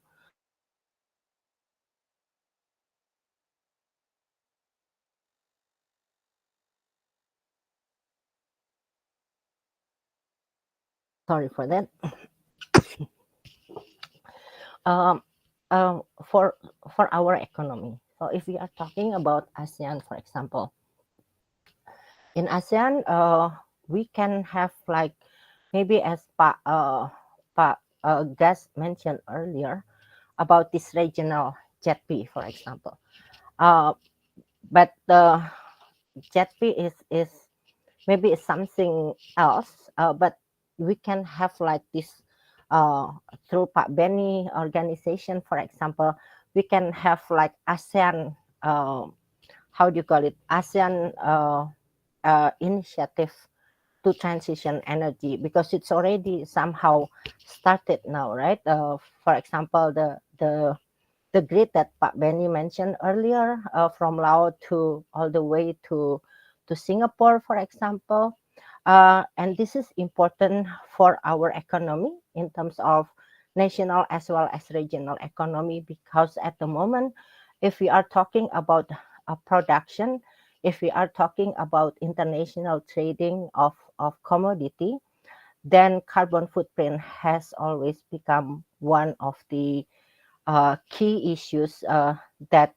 sorry for that. um, for our economy. So if we are talking about ASEAN, for example, in ASEAN, we can have like maybe as Gus mentioned earlier about this regional JETP, for example. But the JETP is maybe it's something else, but we can have like this through Pak Benny organization, for example, we can have like ASEAN, how do you call it, ASEAN initiative to transition energy, because it's already somehow started now, right? For example, the grid that Pak Benny mentioned earlier, from Laos to all the way to Singapore, for example. And this is important for our economy in terms of national as well as regional economy, because at the moment, if we are talking about production, if we are talking about international trading of commodity, then carbon footprint has always become one of the key issues that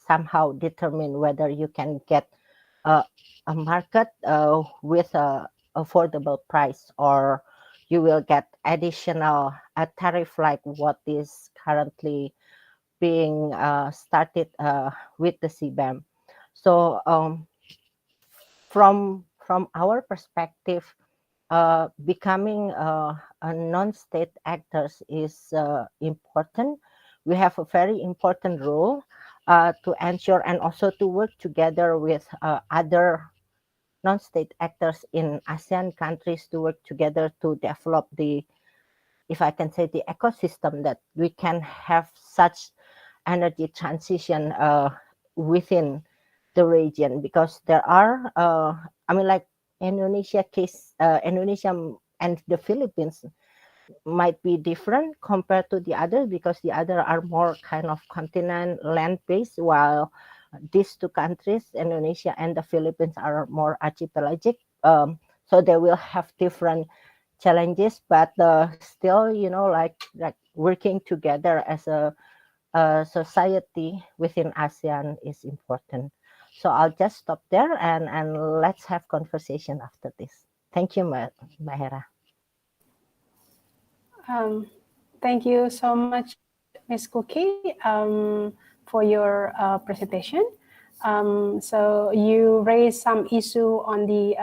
somehow determine whether you can get a market with a affordable price, or you will get additional tariff like what is currently being started with the CBAM. So from our perspective, becoming a non-state actors is important. We have a very important role to ensure and also to work together with other non-state actors in ASEAN countries to work together to develop the, if I can say, the ecosystem that we can have such energy transition within the region, because there are, I mean, like Indonesia and the Philippines might be different compared to the other, because the other are more kind of continent land based, while these two countries, Indonesia and the Philippines, are more archipelagic. So they will have different challenges, but still, like working together as a society within ASEAN is important. So I'll just stop there and let's have conversation after this. Thank you, Mahera. Thank you so much, Ms. Cookie, for your presentation. So you raised some issue on the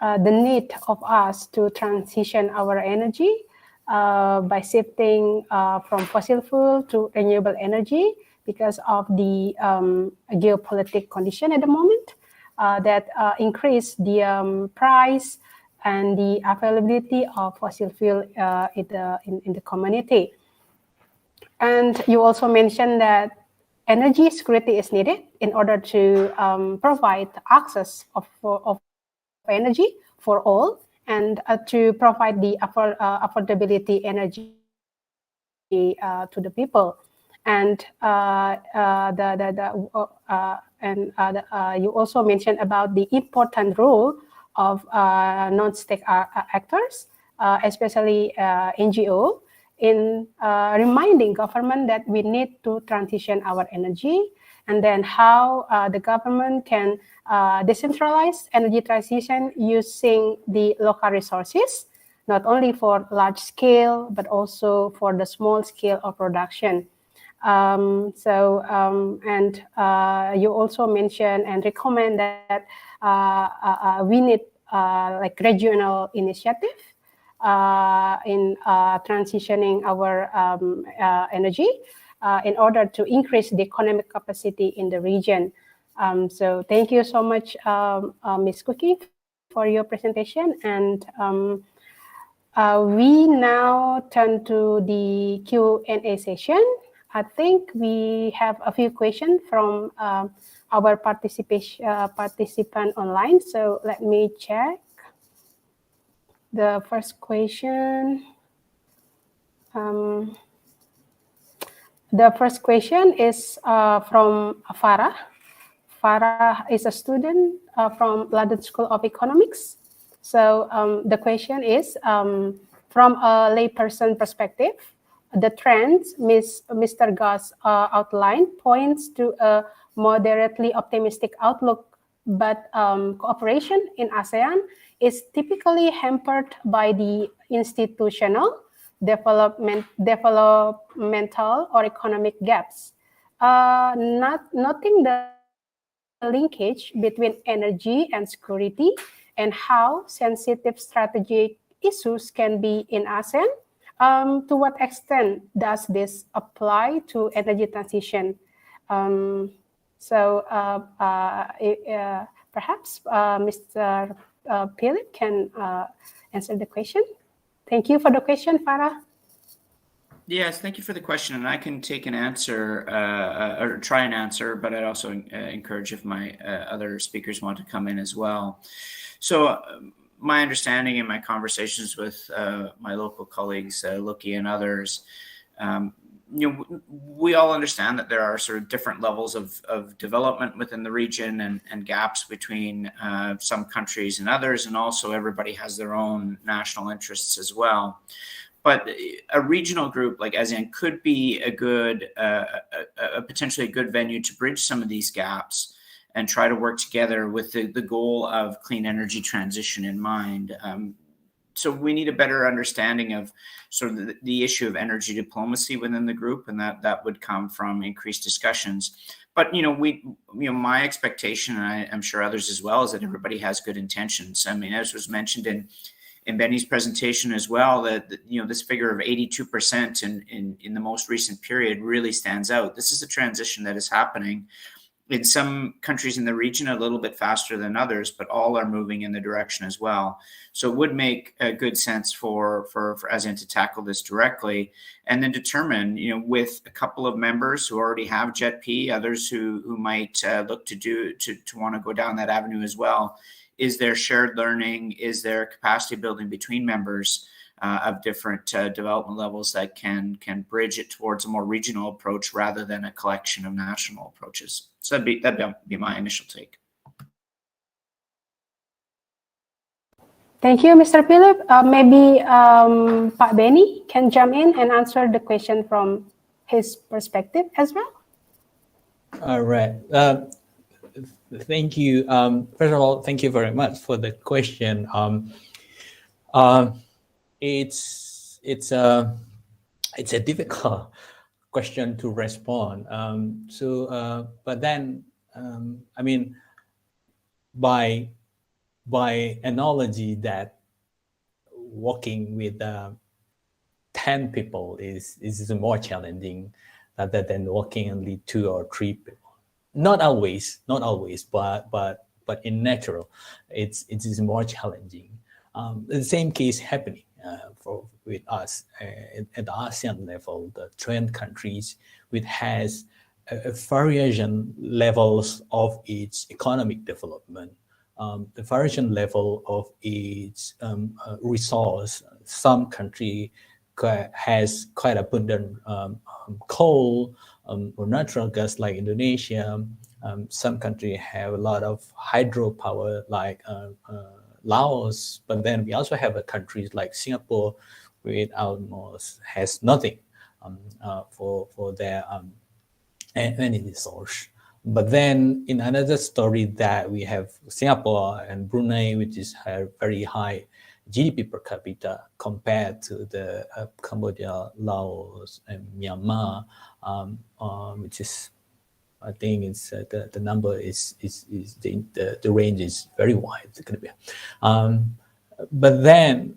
need of us to transition our energy by shifting from fossil fuel to renewable energy because of the geopolitical condition at the moment that increase the price and the availability of fossil fuel in the community. And you also mentioned that energy security is needed in order to provide access of energy for all, and to provide the affordability energy to the people. And you also mentioned about the important role of non-state actors, especially NGO, in reminding government that we need to transition our energy, and then how the government can decentralize energy transition using the local resources, not only for large scale, but also for the small scale of production. And you also mentioned and recommend that we need like regional initiative in transitioning our energy in order to increase the economic capacity in the region. So thank you so much, Ms. Cookie, for your presentation. And we now turn to the Q&A session. I think we have a few questions from our participant online. So let me check. The first question. The first question is from Farah. Farah is a student from London School of Economics. So the question is, from a layperson perspective, the trends Mr. Goss outlined points to a moderately optimistic outlook, but cooperation in ASEAN is typically hampered by the institutional, developmental, or economic gaps. Noting the linkage between energy and security and how sensitive strategic issues can be in ASEAN. To what extent does this apply to energy transition? Perhaps Mr. Philip can answer the question. Thank you for the question, Farah. Yes, thank you for the question, and I can take an answer or try and answer, but I'd also encourage if my other speakers want to come in as well. So my understanding in my conversations with my local colleagues, Luki and others, we all understand that there are sort of different levels of development within the region and gaps between some countries and others, and also everybody has their own national interests as well. But a regional group like ASEAN could be a good, potentially a good venue to bridge some of these gaps and try to work together with the goal of clean energy transition in mind. So we need a better understanding of sort of the issue of energy diplomacy within the group, and that would come from increased discussions. But my expectation, and I'm sure others as well, is that everybody has good intentions. I mean, as was mentioned in Benny's presentation as well, that this figure of 82% in the most recent period really stands out. This is a transition that is happening in some countries in the region a little bit faster than others, but all are moving in the direction as well. So it would make a good sense for ASEAN to tackle this directly, and then determine, with a couple of members who already have JETP, others who might look to want to go down that avenue as well. Is there shared learning? Is there capacity building between members of different development levels that can bridge it towards a more regional approach rather than a collection of national approaches? So that'd be my initial take. Thank you, Mr. Philip. Maybe Pak Benny can jump in and answer the question from his perspective as well. All right. Thank you. First of all, thank you very much for the question. It's a difficult question to respond. But then, I mean, by analogy, that working with 10 people is more challenging rather than working only 2 or 3 people. Not always, but in natural, it is more challenging. The same case happening with us at the ASEAN level. The trend countries which has a variation levels of its economic development, the variation level of its resource. Some country has quite abundant coal or natural gas like Indonesia. Some countries have a lot of hydropower like Laos, but then we also have countries like Singapore, which almost has nothing for their energy source. But then in another story that we have Singapore and Brunei, which is have very high GDP per capita compared to the Cambodia, Laos, and Myanmar, which is, I think it's the number is the range is very wide. It's going to be, but then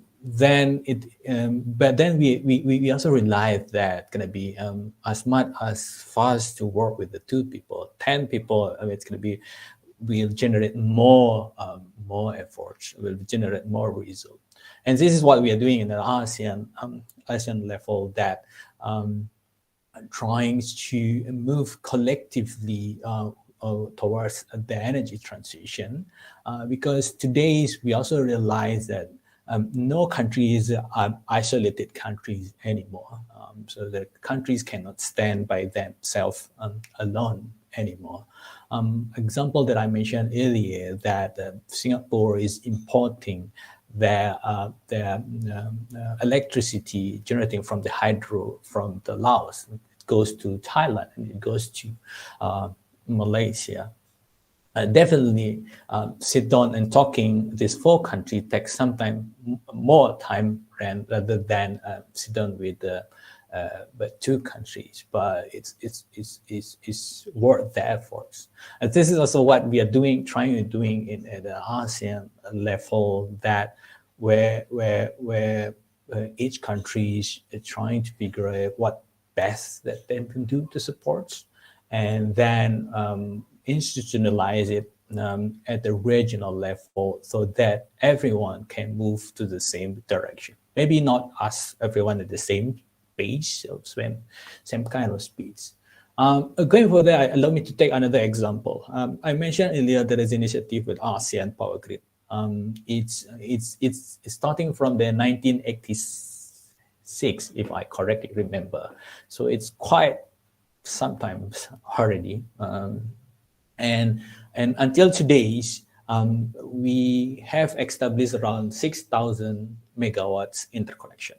we also realize that going to be as much as fast to work with the 2 people, 10 people. I mean, it's going to be will generate more efforts, will generate more results. And this is what we are doing in the ASEAN level, that trying to move collectively towards the energy transition, because today we also realize that no countries are isolated countries anymore. So the countries cannot stand by themselves alone anymore. example that I mentioned earlier, that Singapore is importing their electricity generating from the hydro from the Laos. It goes to Thailand and it goes to Malaysia. Definitely sit down and talking these 4 countries takes more time rather than sit down with but 2 countries, but it's worth the efforts. And this is also what we are trying to doing at the ASEAN level, that where each country is trying to figure out what best that they can do to support, and then institutionalize it at the regional level so that everyone can move to the same direction. Maybe not everyone at the same pace, or same kind of speeds. Going further, allow me to take another example. I mentioned earlier there is an initiative with ASEAN Power Grid. It's starting from the 1986, if I correctly remember. So it's quite sometimes already. And until today, we have established around 6,000 megawatts interconnection.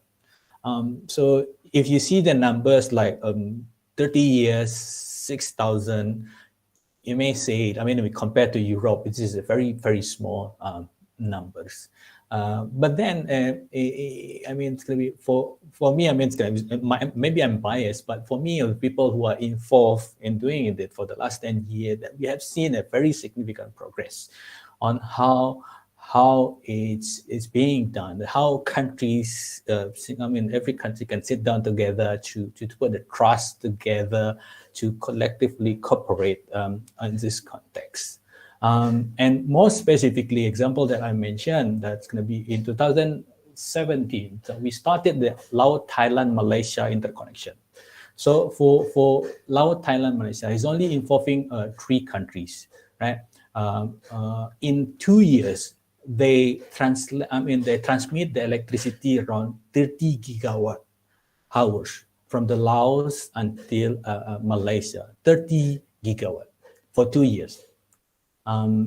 So if you see the numbers like 30 years, 6,000, you may say, compared to Europe, it is a very, very small numbers. But then, it's going to be for me. It's going to be maybe I'm biased, but for me, people who are involved in doing it for the last 10 years, that we have seen a very significant progress on how it's being done. How countries, every country can sit down together to put the trust together to collectively cooperate in this context. And more specifically, example that I mentioned, that's going to be in 2017. So we started the Laos, Thailand, Malaysia interconnection. So for Laos, Thailand, Malaysia, it's only involving 3 countries, right? In 2 years, they transmit the electricity around 30 gigawatt hours from the Laos until Malaysia, 30 gigawatt for 2 years.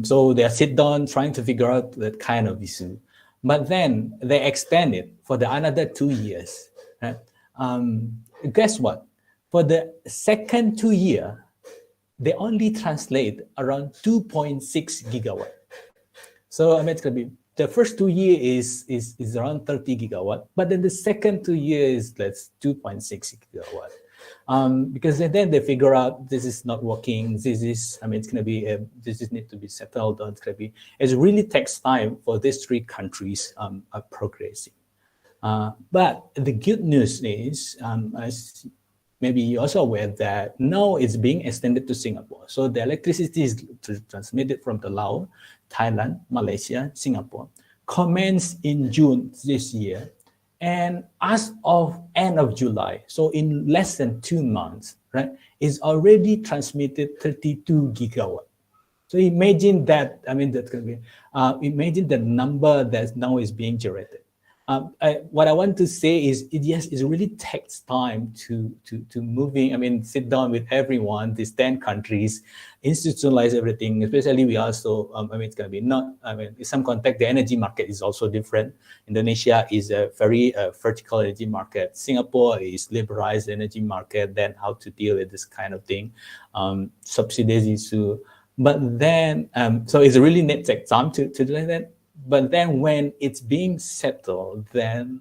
So they sit down trying to figure out that kind of issue. But then they extend it for another 2 years. Right? Guess what? For the second 2 years, they only translate around 2.6 gigawatt. So it's going to be the first 2 years is around 30 gigawatt, but then the second 2 years that's 2.6 gigawatt. Because then they figure out this is not working. This is, it's going to be, this is need to be settled. It's going to be, it really takes time for these 3 countries are progressing. But the good news is, as maybe you're also aware, that now it's being extended to Singapore. So the electricity is transmitted from the Laos, Thailand, Malaysia, Singapore, commenced in June this year. And as of end of July, so in less than 2 months, right, it's already transmitted 32 gigawatt. So imagine that, that's going to be, imagine the number that now is being generated. What I want to say is, it really takes time to moving, sit down with everyone, these 10 countries, institutionalize everything, especially we also, it's going to be not, in some context, the energy market is also different. Indonesia is a very vertical energy market. Singapore is liberalized energy market, then how to deal with this kind of thing, subsidies issue. But then, so it's really takes time to do that. But then when it's being settled, then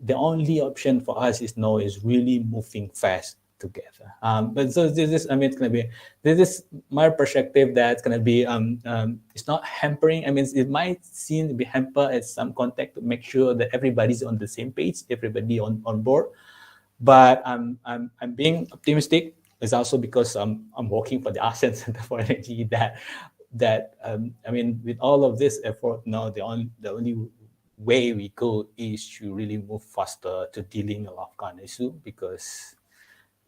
the only option for us is really moving fast together. But so this is, it's going to be, this is my perspective that it's going to be, it's not hampering. It might seem to be hampered at some context to make sure that everybody's on the same page, everybody on board. But I'm being optimistic. It's also because I'm working for the ASEAN Center for Energy that with all of this effort now, the only way we go is to really move faster to dealing a lot of kind of issue, because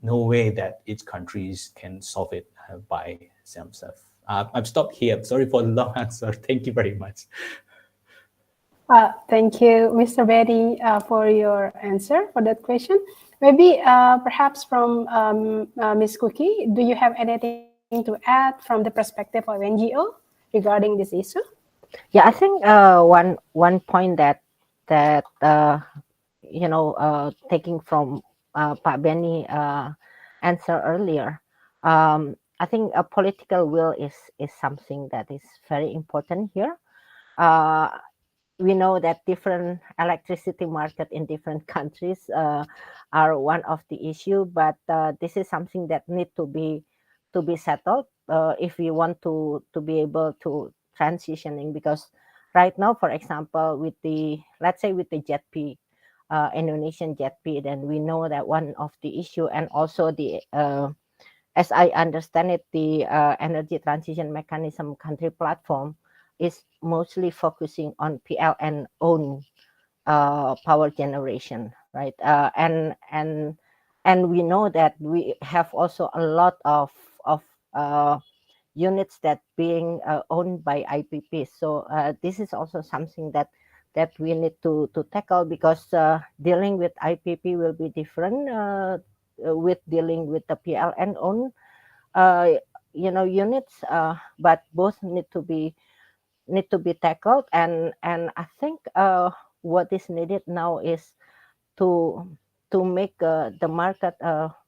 no way that each countries can solve it by themselves. I've stopped here. I'm sorry for the long answer. Thank you very much. Thank you, Mr. Betty, for your answer for that question. Maybe perhaps from Ms. Cookie, do you have anything to add from the perspective of NGO regarding this issue? Yeah, I think one point that taking from Pak Benny answer earlier, I think a political will is something that is very important here. We know that different electricity market in different countries are one of the issue, but this is something that need to be settled if we want to be able to transitioning, because right now, for example, with the, let's say with the JETP, Indonesian JETP, then we know that one of the issue, and also the as I understand it, the energy transition mechanism country platform is mostly focusing on PLN own power generation, right? And we know that we have also a lot of units that being owned by IPP. So this is also something that we need to tackle, because dealing with IPP will be different with dealing with the PLN own units, but both need to be tackled. And I think what is needed now is to make the market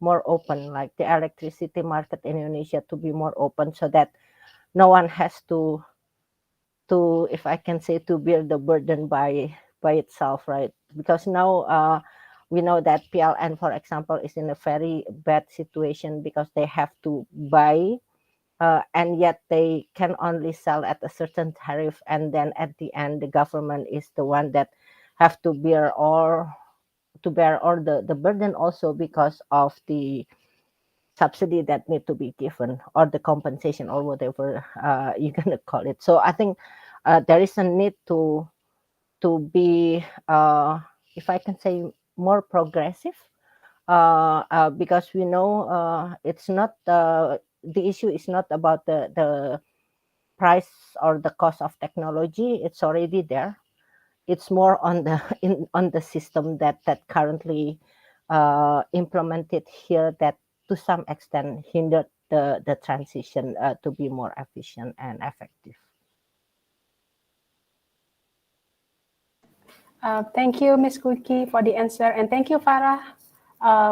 more open, like the electricity market in Indonesia to be more open, so that no one has to, if I can say, to bear the burden by itself, right? Because now we know that PLN, for example, is in a very bad situation because they have to buy and yet they can only sell at a certain tariff, and then at the end the government is the one that have to bear all the burden also, because of the subsidy that need to be given, or the compensation, or whatever you're gonna call it. So I think there is a need to be if I can say, more progressive, because we know it's not the issue is not about the price or the cost of technology. It's already there. It's more on the on the system that currently implemented here, that to some extent hindered the transition to be more efficient and effective. Thank you, Ms. Kuki, for the answer, and thank you, Farah,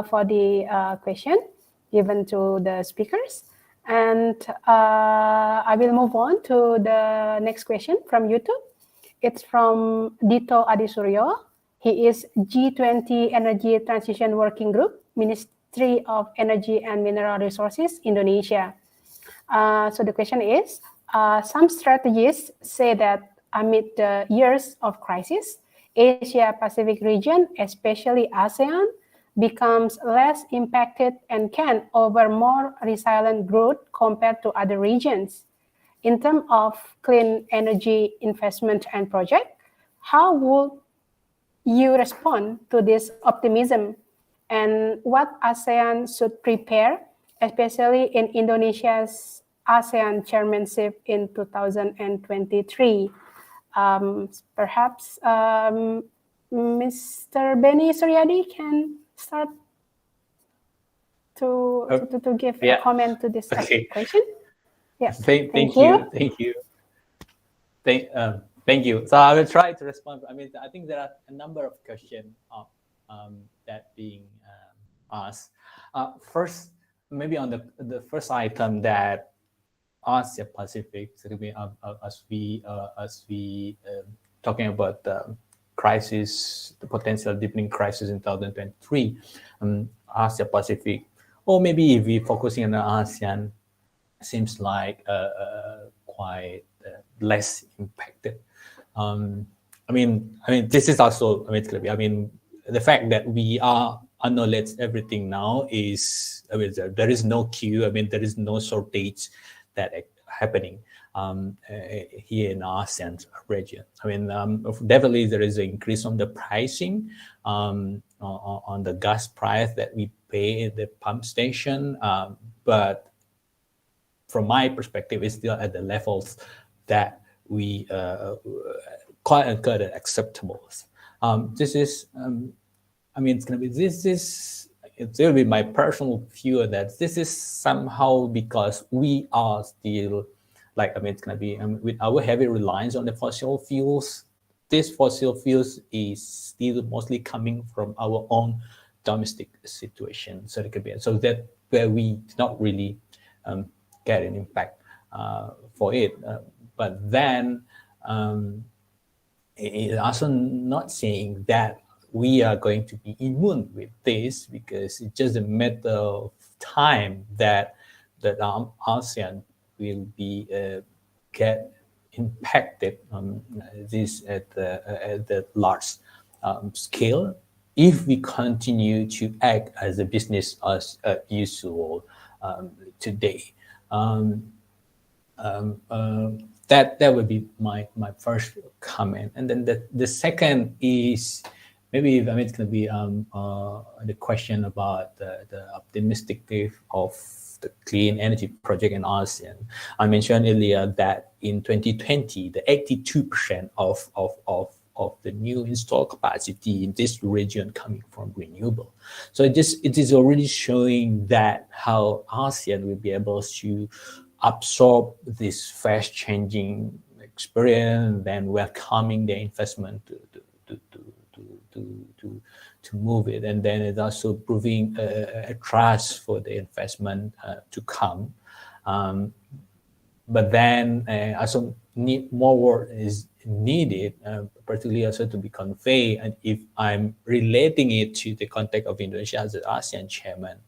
for the question given to the speakers. And I will move on to the next question from YouTube. It's from Dito Adisuryo. He is G20 Energy Transition Working Group, Ministry of Energy and Mineral Resources, Indonesia. So the question is, some strategists say that amid the years of crisis, Asia-Pacific region, especially ASEAN, becomes less impacted and can offer more resilient growth compared to other regions. In terms of clean energy investment and project, how would you respond to this optimism, and what ASEAN should prepare, especially in Indonesia's ASEAN chairmanship in 2023? Perhaps Mr. Benny Suryadi can start to give a comment to this question. Yes. Thank you. Thank you. So I will try to respond. I mean, I think there are a number of questions that being asked. First, maybe on the first item, that Asia Pacific, as we talking about the crisis, the potential deepening crisis in 2023, Asia Pacific, or maybe if we're focusing on ASEAN, seems like quite less impacted. I mean, this is also, I mean, the fact that we are acknowledge everything now is, there is no queue. There is no shortage that happening here in ASEAN region. Definitely there is an increase on the pricing on the gas price that we pay at the pump station, but from my perspective, it's still at the levels that we quite acceptable. This is, it's going to be, this is it will be my personal view that this is somehow because we are still, like, I mean, it's going to be with our heavy reliance on the fossil fuels. This fossil fuels is still mostly coming from our own domestic situation. So it could be, so that where we do not really get an impact for it. But then it's also not saying that we are going to be immune with this, because it's just a matter of time that ASEAN will be get impacted on this at the large scale if we continue to act as a business as usual today. That would be my first comment. And then the second is maybe, I mean, it's going to be the question about the optimistic view of the clean energy project in ASEAN. I mentioned earlier that in 2020, the 82% of the new installed capacity in this region coming from renewable. So it is already showing that how ASEAN will be able to absorb this fast changing experience, then welcoming the investment to move it, and then it's also proving a trust for the investment to come. But then also more work is needed, particularly also to be conveyed. And if I'm relating it to the context of Indonesia as an ASEAN chairman,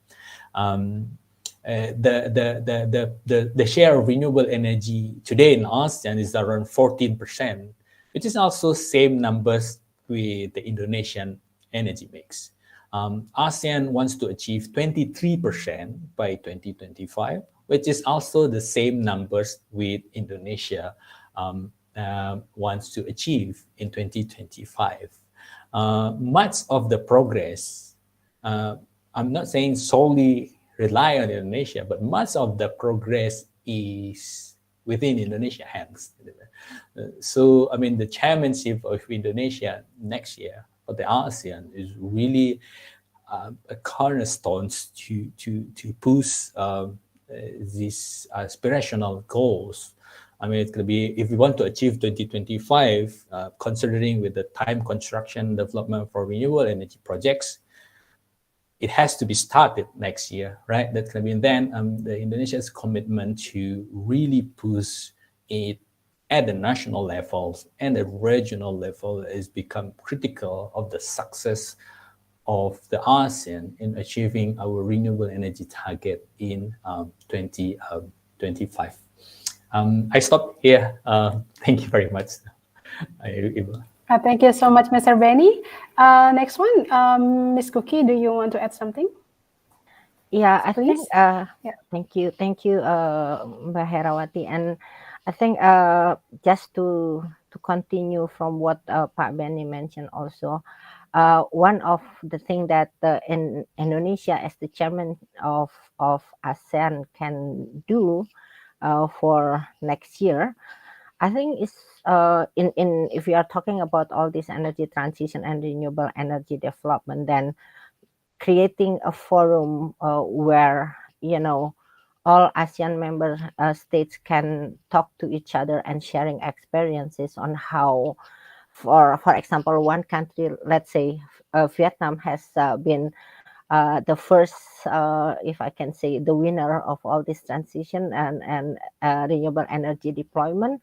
the share of renewable energy today in ASEAN is around 14%, which is also same numbers with the Indonesian energy mix. ASEAN wants to achieve 23% by 2025, which is also the same numbers with Indonesia wants to achieve in 2025. Much of the progress, I'm not saying solely rely on Indonesia, but much of the progress is within Indonesia's hands. So, I mean, the chairmanship of Indonesia next year for the ASEAN is really a cornerstone to push these aspirational goals. I mean, it's going to be, if we want to achieve 2025, considering with the time construction development for renewable energy projects, it has to be started next year, right? That's going to be, and then the Indonesia's commitment to really push it at the national levels and the regional level has become critical of the success of the ASEAN in achieving our renewable energy target in 2025. I stop here. Thank you very much. Thank you so much, Mr. Benny. Next one, Ms. Cookie, do you want to add something? Yeah, I Please. think. Yeah. Thank you, Mbak Herawati. And I think just to continue from what Pak Benny mentioned also, one of the things that in Indonesia as the chairman of ASEAN can do for next year, I think is in if we are talking about all this energy transition and renewable energy development, then creating a forum where all ASEAN member states can talk to each other and sharing experiences on how, for example, one country, let's say Vietnam, has been the first, if I can say, the winner of all this transition and renewable energy deployment.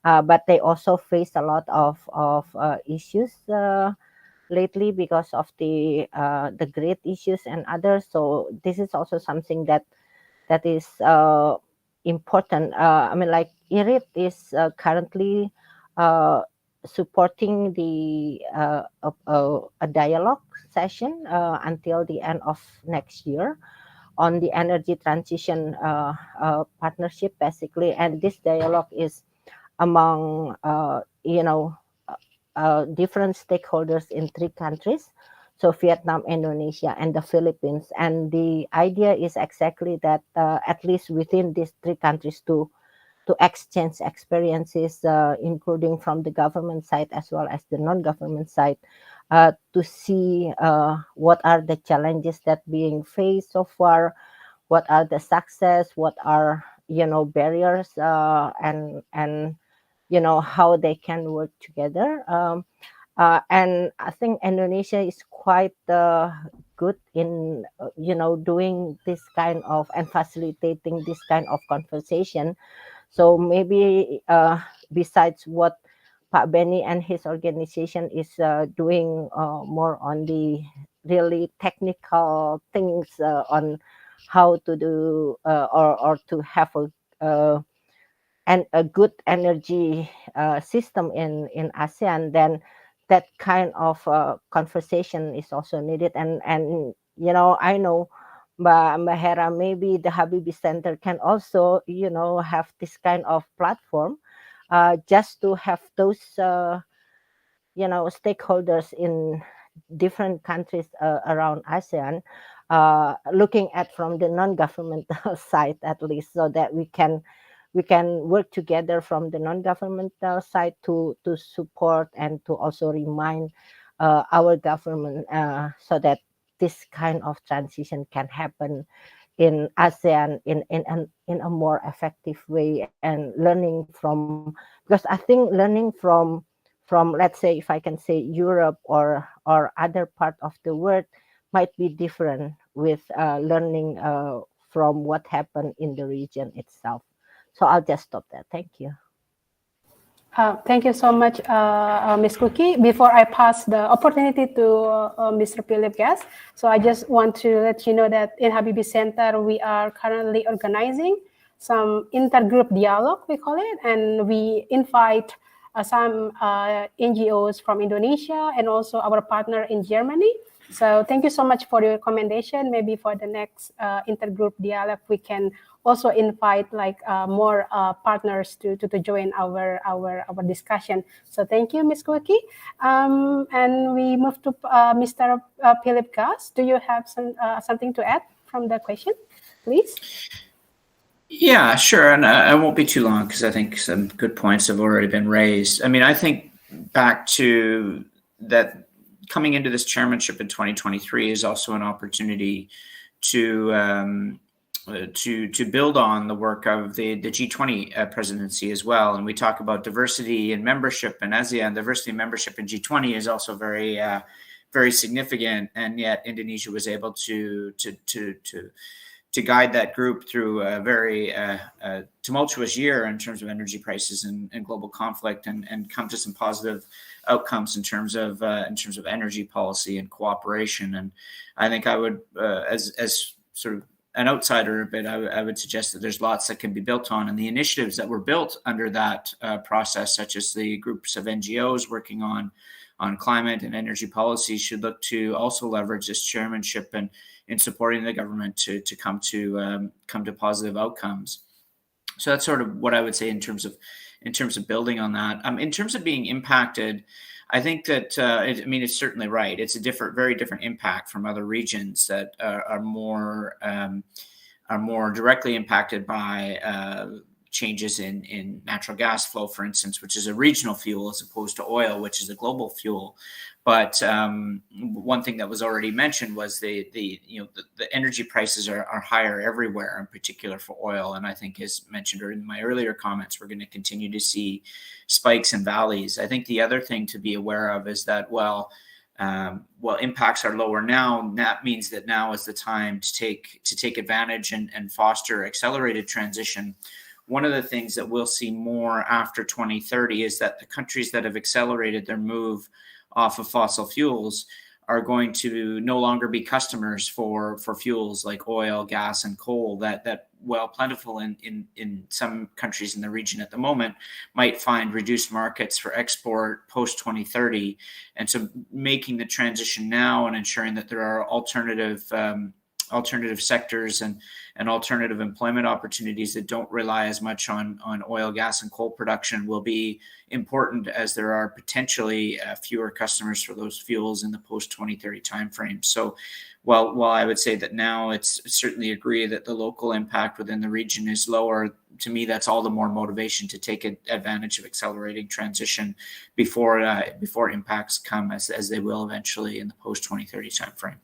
But they also face a lot of issues lately because of the grid issues and others. So this is also something that is important. I mean, like IRIT is currently supporting the a dialogue session until the end of next year on the energy transition partnership, basically. And this dialogue is among different stakeholders in 3 countries, so Vietnam, Indonesia, and the Philippines. And the idea is exactly that at least within these 3 countries to exchange experiences, including from the government side as well as the non-government side, to see what are the challenges that being faced so far, what are the success, what are barriers, and how they can work together. And I think Indonesia is quite good in doing this kind of and facilitating this kind of conversation. So maybe besides what Pak Benny and his organization is doing more on the really technical things on how to do or to have a good energy system in ASEAN, then that kind of conversation is also needed. And I know Mbak Hera, maybe the Habibie Center can also have this kind of platform just to have those stakeholders in different countries around ASEAN looking at from the non-governmental side, at least, so that we can work together from the non-governmental side to support and to also remind our government so that this kind of transition can happen in ASEAN in a more effective way, and learning from, because I think learning from, let's say, if I can say, Europe or other part of the world might be different with learning from what happened in the region itself. So I'll just stop there. Thank you. Thank you so much, Ms. Cookie. Before I pass the opportunity to Mr. Philip Gas, so I just want to let you know that in Habibie Center, we are currently organizing some intergroup dialogue, we call it, and we invite some NGOs from Indonesia and also our partner in Germany. So thank you so much for your recommendation. Maybe for the next intergroup dialogue, we can also invite like more partners to join our discussion. So thank you, Ms. Cookie. And we move to Mr. Philip Gas. Do you have something to add from the question, please? Yeah, sure. And I won't be too long because I think some good points have already been raised. I mean, I think back to that, coming into this chairmanship in 2023 is also an opportunity to build on the work of the G20 presidency as well. And we talk about diversity and membership in ASEAN. Diversity and membership in G20 is also very very significant, and yet Indonesia was able to guide that group through a very tumultuous year in terms of energy prices and global conflict, and come to some positive outcomes in terms of energy policy and cooperation. And I think I would, as sort of an outsider a bit, I would suggest that there's lots that can be built on, and the initiatives that were built under that process, such as the groups of NGOs working on climate and energy policy, should look to also leverage this chairmanship and in supporting the government to come to positive outcomes. So that's sort of what I would say in terms of building on that. In terms of being impacted, I think that it's certainly right. It's a very different impact from other regions that are more directly impacted by changes in natural gas flow, for instance, which is a regional fuel as opposed to oil, which is a global fuel. But one thing that was already mentioned was the energy prices are higher everywhere, in particular for oil. And I think, as mentioned in my earlier comments, we're going to continue to see spikes and valleys. I think the other thing to be aware of is that while impacts are lower now, that means that now is the time to take advantage and foster accelerated transition. One of the things that we'll see more after 2030 is that the countries that have accelerated their move off of fossil fuels are going to no longer be customers for fuels like oil, gas, and coal that while plentiful in some countries in the region at the moment, might find reduced markets for export post 2030. And so making the transition now and ensuring that there are alternative sectors and alternative employment opportunities that don't rely as much on oil, gas, and coal production will be important, as there are potentially fewer customers for those fuels in the post-2030 timeframe. So while I would say that now it's certainly agree that the local impact within the region is lower, to me, that's all the more motivation to take advantage of accelerating transition before impacts come, as they will eventually in the post-2030 timeframe.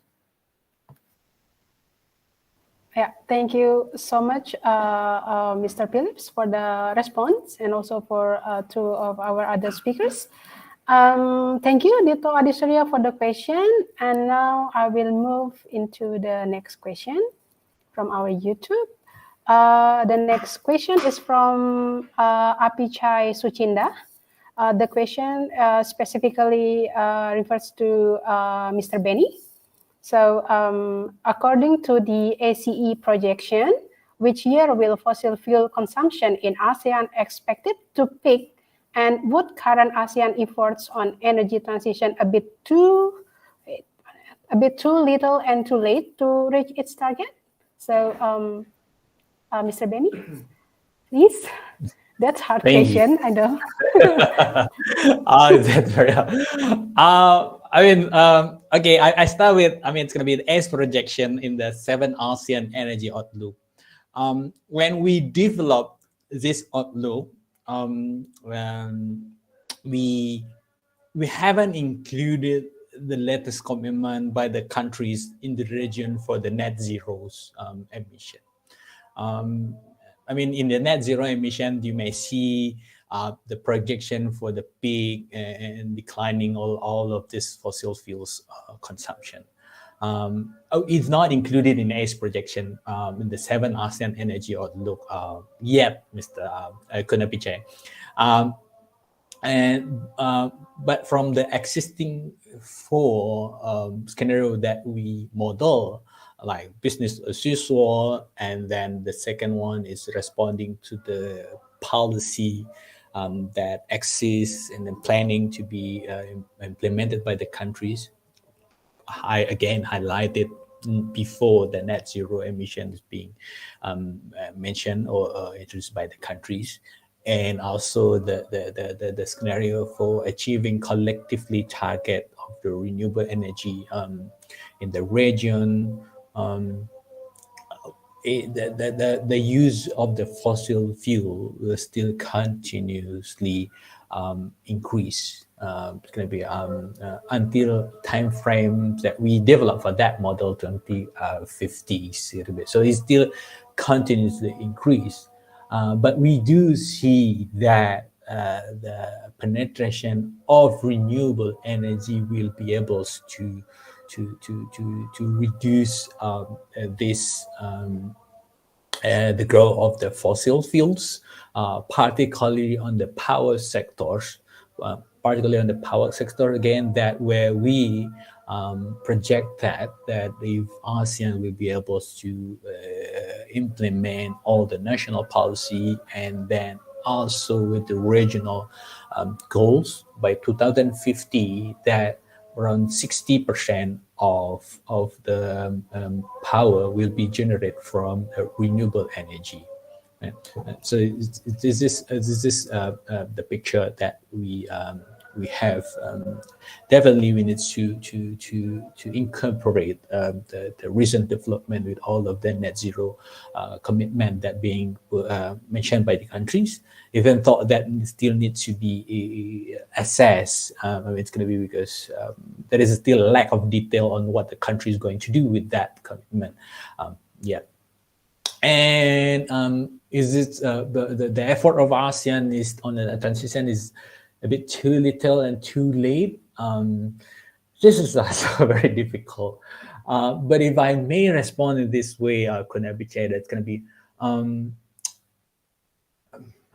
Yeah, thank you so much, Mr. Phillips, for the response, and also for two of our other speakers. Thank you, Dito Adisurya, for the question. And now I will move into the next question from our YouTube. The next question is from Apichai Suchinda. The question specifically refers to Mr. Benny. So according to the ACE projection, which year will fossil fuel consumption in ASEAN expected to peak, and would current ASEAN efforts on energy transition a bit too little and too late to reach its target? So Mr. Benny, please. That's hard question, I know. That's very hard. Okay, I start with, it's going to be the ACE projection in the 7 ASEAN Energy Outlook. When we developed this outlook, we haven't included the latest commitment by the countries in the region for the net zeros emission. In the net zero emission, you may see the projection for the peak and declining all of this fossil fuels consumption. It's not included in ACE projection in the 7 ASEAN Energy Outlook yet, Mr. Kunapiche. But from the existing 4 scenario that we model, like business as usual, and then the second one is responding to the policy that exists and then planning to be implemented by the countries. I again highlighted before the net zero emissions being mentioned or introduced by the countries, and also the scenario for achieving collectively target of the renewable energy in the region. The use of the fossil fuel will still continuously increase. It's going to be until time frames that we develop for that model 2050s. So it still continuously increase. But we do see that the penetration of renewable energy will be able to reduce the growth of the fossil fuels, particularly on the power sectors. Particularly on the power sector, again, that where we project that if ASEAN will be able to implement all the national policy, and then also with the regional goals by 2050, that around 60% of the power will be generated from renewable energy. Right? So this is the picture that we have. Definitely, we need to incorporate the recent development with all of the net zero commitment that being mentioned by the countries. Even though that still needs to be assessed, it's going to be because there is still a lack of detail on what the country is going to do with that commitment. And is it the effort of ASEAN is on the transition is a bit too little and too late? This is also very difficult. But if I may respond in this way, Kunapiche, that's going to be,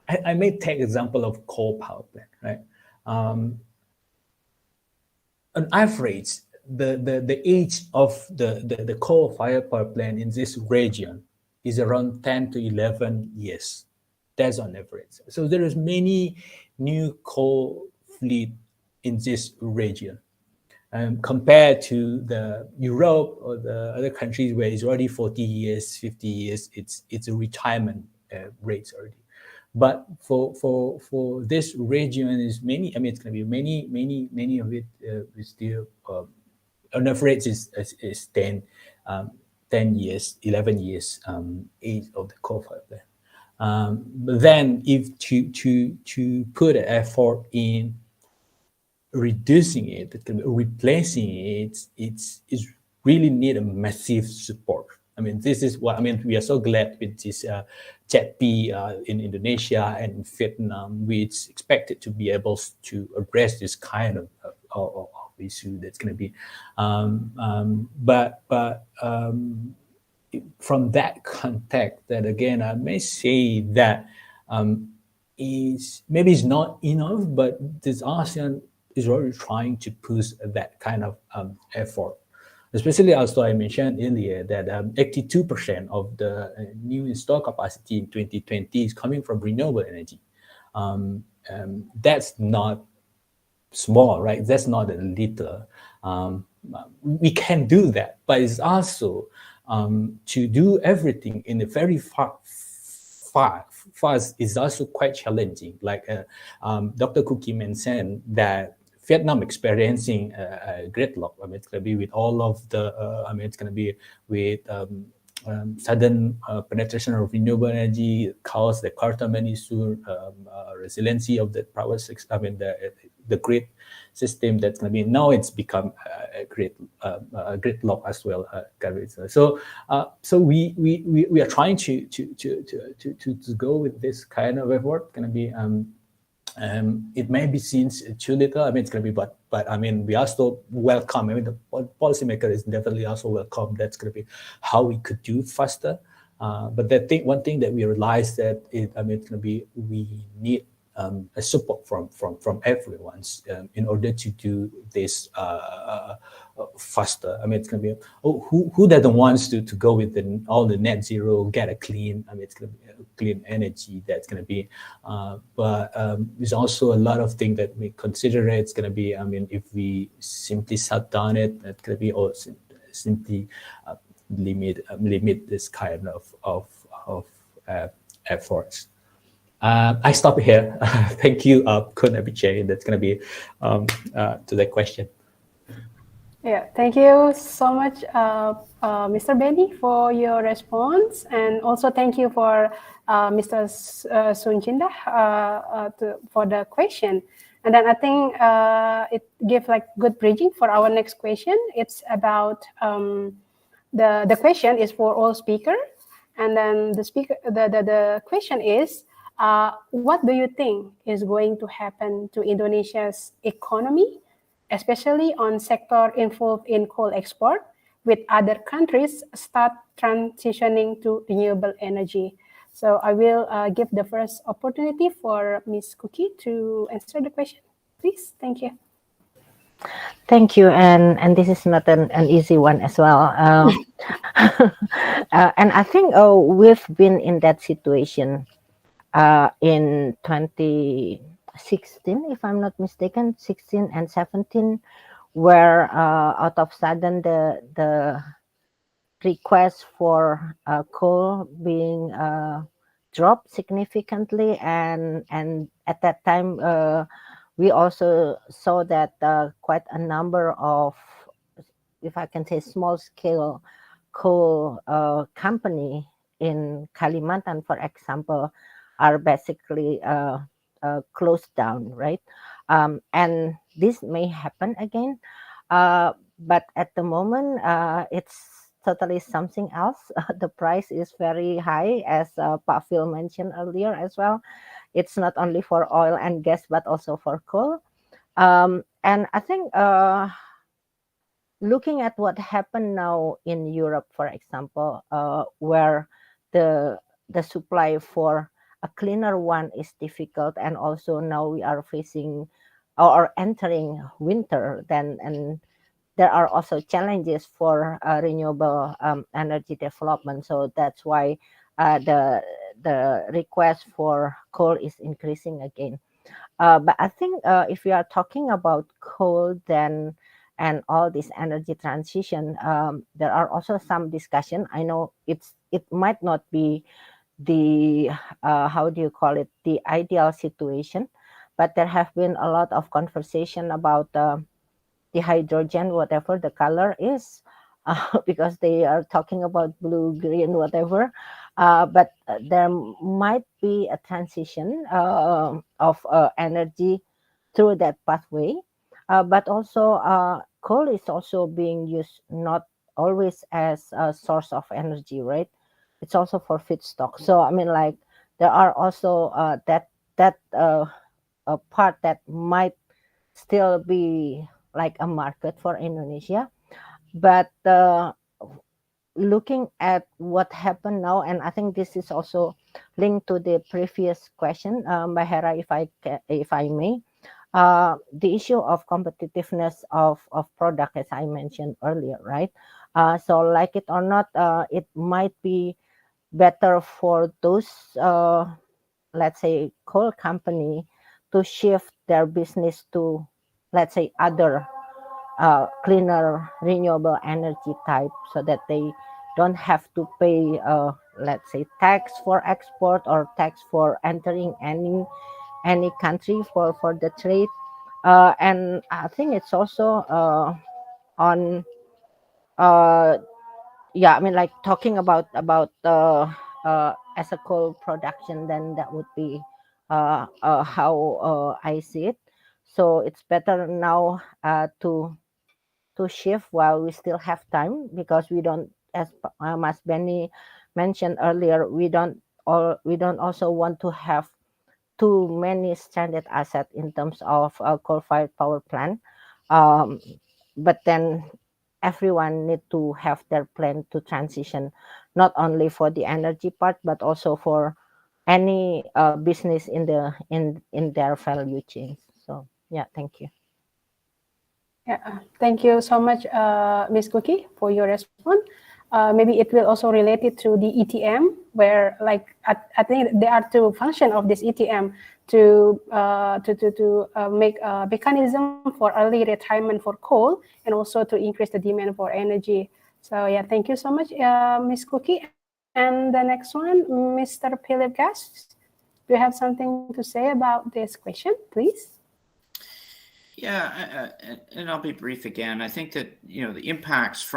I may take example of coal power plant, right? On average, the age of the coal-fired power plant in this region is around 10 to 11 years. That's on average. So there is many new coal fleet in this region. Compared to the Europe or the other countries where it's already 40 years, 50 years, it's a retirement rates already. But for this region is many. It's going to be many of it is still on average is 10 years, 11 years age of the coal-fired plant. But then if to put an effort in reducing it, replacing it's really need a massive support. I mean, this is what I mean. We are so glad with this JETP in Indonesia and Vietnam, which expected to be able to address this kind of issue that's going to be. But from that context, that again, I may say that is maybe it's not enough, but this ASEAN is already trying to push that kind of effort. Especially also I mentioned earlier that 82% of the new installed capacity in 2020 is coming from renewable energy. That's not small, right? That's not a little. We can do that, but it's also to do everything in a very fast is also quite challenging. Like Dr. Kuki mentioned that Vietnam experiencing a gridlock. I mean, it's going to be with all of the. I mean, it's going to be with sudden penetration of renewable energy, cause the curtailment issue, resiliency of the power. I mean, the grid system that's going to be now it's become a gridlock as well. So we are trying to go with this kind of effort. Going to be. It may be seen too little. I mean, it's going to be, but I mean, we also welcome. I mean, the policymaker is definitely also welcome. That's going to be how we could do faster. But one thing that we realized that I mean, it's going to be we need a support from everyone in order to do this faster. I mean, it's going to be who doesn't want to go with all the net zero, get a clean. I mean, it's going to be clean energy. That's going to be, but there's also a lot of things that we consider. It's going to be. I mean, if we simply shut down it, it's going to be or simply limit this kind of efforts. I stop here. Thank you, Kun Abhijay. That's going to be to that question. Yeah, thank you so much, Mr. Benny, for your response, and also thank you for Mr. Sunchinda for the question. And then I think it gives like good bridging for our next question. It's about the question is for all speakers, and then the question is. What do you think is going to happen to Indonesia's economy, especially on sector involved in coal export, with other countries start transitioning to renewable energy? So I will give the first opportunity for Ms. Kuki to answer the question, please. Thank you. Thank you, and this is not an easy one as well. And I think we've been in that situation. In 2016, if I'm not mistaken, 16 and 17, where out of sudden the request for coal being dropped significantly, and at that time we also saw that quite a number of, if I can say, small scale coal company in Kalimantan, for example, are basically closed down, right? And this may happen again, but at the moment it's totally something else. The price is very high, as Pak Phil mentioned earlier as well. It's not only for oil and gas, but also for coal. And I think looking at what happened now in Europe, for example, where the supply for a cleaner one is difficult, and also now we are facing or entering winter, then and there are also challenges for renewable energy development. So that's why the request for coal is increasing again. But I think if we are talking about coal, then and all this energy transition, there are also some discussion. I know it might not be the how do you call it, the ideal situation, but there have been a lot of conversation about the hydrogen, whatever the color is, because they are talking about blue, green, whatever. But there might be a transition of energy through that pathway. But also, coal is also being used not always as a source of energy, right? It's also for feedstock. So I mean, like there are also that a part that might still be like a market for Indonesia. But looking at what happened now, and I think this is also linked to the previous question by Hera, if I may, the issue of competitiveness of product, as I mentioned earlier, right? So like it or not, it might be better for those, let's say, coal company to shift their business to, let's say, other cleaner renewable energy type, so that they don't have to pay, let's say, tax for export or tax for entering any country for the trade. And I think it's also on yeah, I mean, like talking about as a coal production, then that would be how I see it. So it's better now to shift while we still have time, because we don't, as Benny mentioned earlier, we don't also want to have too many stranded assets in terms of coal-fired power plant. Um, but then everyone need to have their plan to transition, not only for the energy part, but also for any business in their value chains. So yeah, thank you. Yeah, thank you so much, Ms. Cookie, for your response. Maybe it will also relate it to the ETM, where like I think there are two functions of this ETM to make a mechanism for early retirement for coal, and also to increase the demand for energy. So yeah, thank you so much, Ms. Cookie. And the next one, Mr. Philip Gas, do you have something to say about this question, please? Yeah, and I'll be brief again. I think that the impacts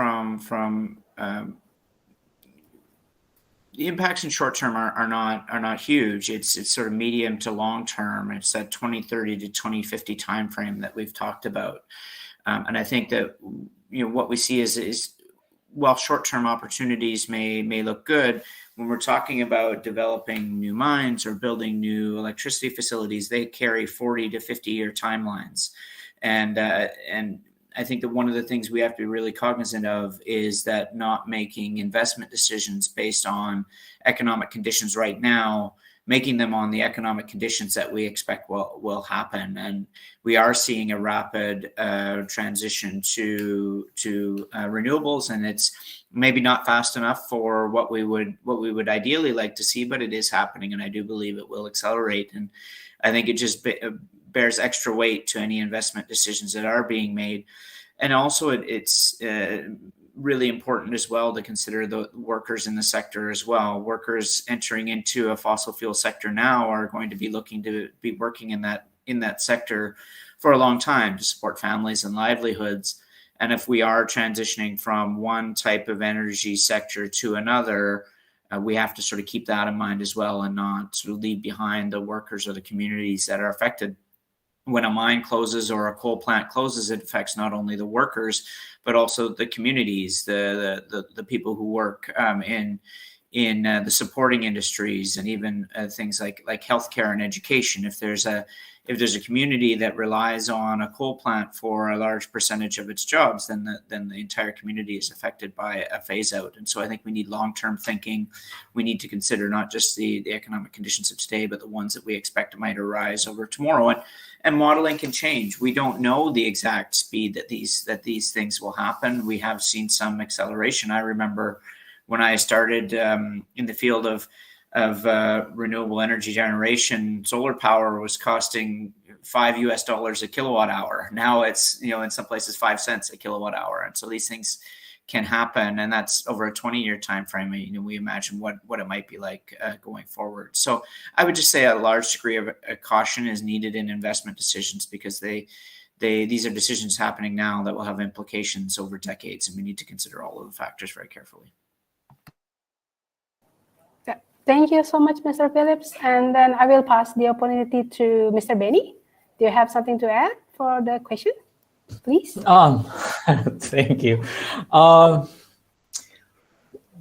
the impacts in short term are not huge. It's sort of medium to long term. It's that 2030 to 2050 timeframe that we've talked about, and I think that what we see is while short term opportunities may look good, when we're talking about developing new mines or building new electricity facilities, they carry 40 to 50 year timelines. And I think that one of the things we have to be really cognizant of is that not making investment decisions based on economic conditions right now, making them on the economic conditions that we expect will happen. And we are seeing a rapid transition to renewables, and it's maybe not fast enough for what we would ideally like to see, but it is happening, and I do believe it will accelerate. And I think it just bears extra weight to any investment decisions that are being made. And also it's really important as well to consider the workers in the sector as well. Workers entering into a fossil fuel sector now are going to be looking to be working in that sector for a long time to support families and livelihoods. And if we are transitioning from one type of energy sector to another, we have to sort of keep that in mind as well, and not sort of leave behind the workers or the communities that are affected. When a mine closes or a coal plant closes, it affects not only the workers, but also the communities, the people who work in the supporting industries, and even things like healthcare and education. If there's a community that relies on a coal plant for a large percentage of its jobs, then the entire community is affected by a phase out. And so I think we need long-term thinking. We need to consider not just the economic conditions of today, but the ones that we expect might arise over tomorrow. And modeling can change. We don't know the exact speed that these things will happen. We have seen some acceleration. I remember when I started in the field of renewable energy generation, solar power was costing $5 a kilowatt hour. Now it's in some places 5 cents a kilowatt hour, and so these things can happen, and that's over a 20-year time frame. We imagine what it might be like going forward. So I would just say a large degree of caution is needed in investment decisions, because they these are decisions happening now that will have implications over decades, and we need to consider all of the factors very carefully. Thank you so much, Mr. Phillips. And then I will pass the opportunity to Mr. Benny. Do you have something to add for the question, please? Thank you.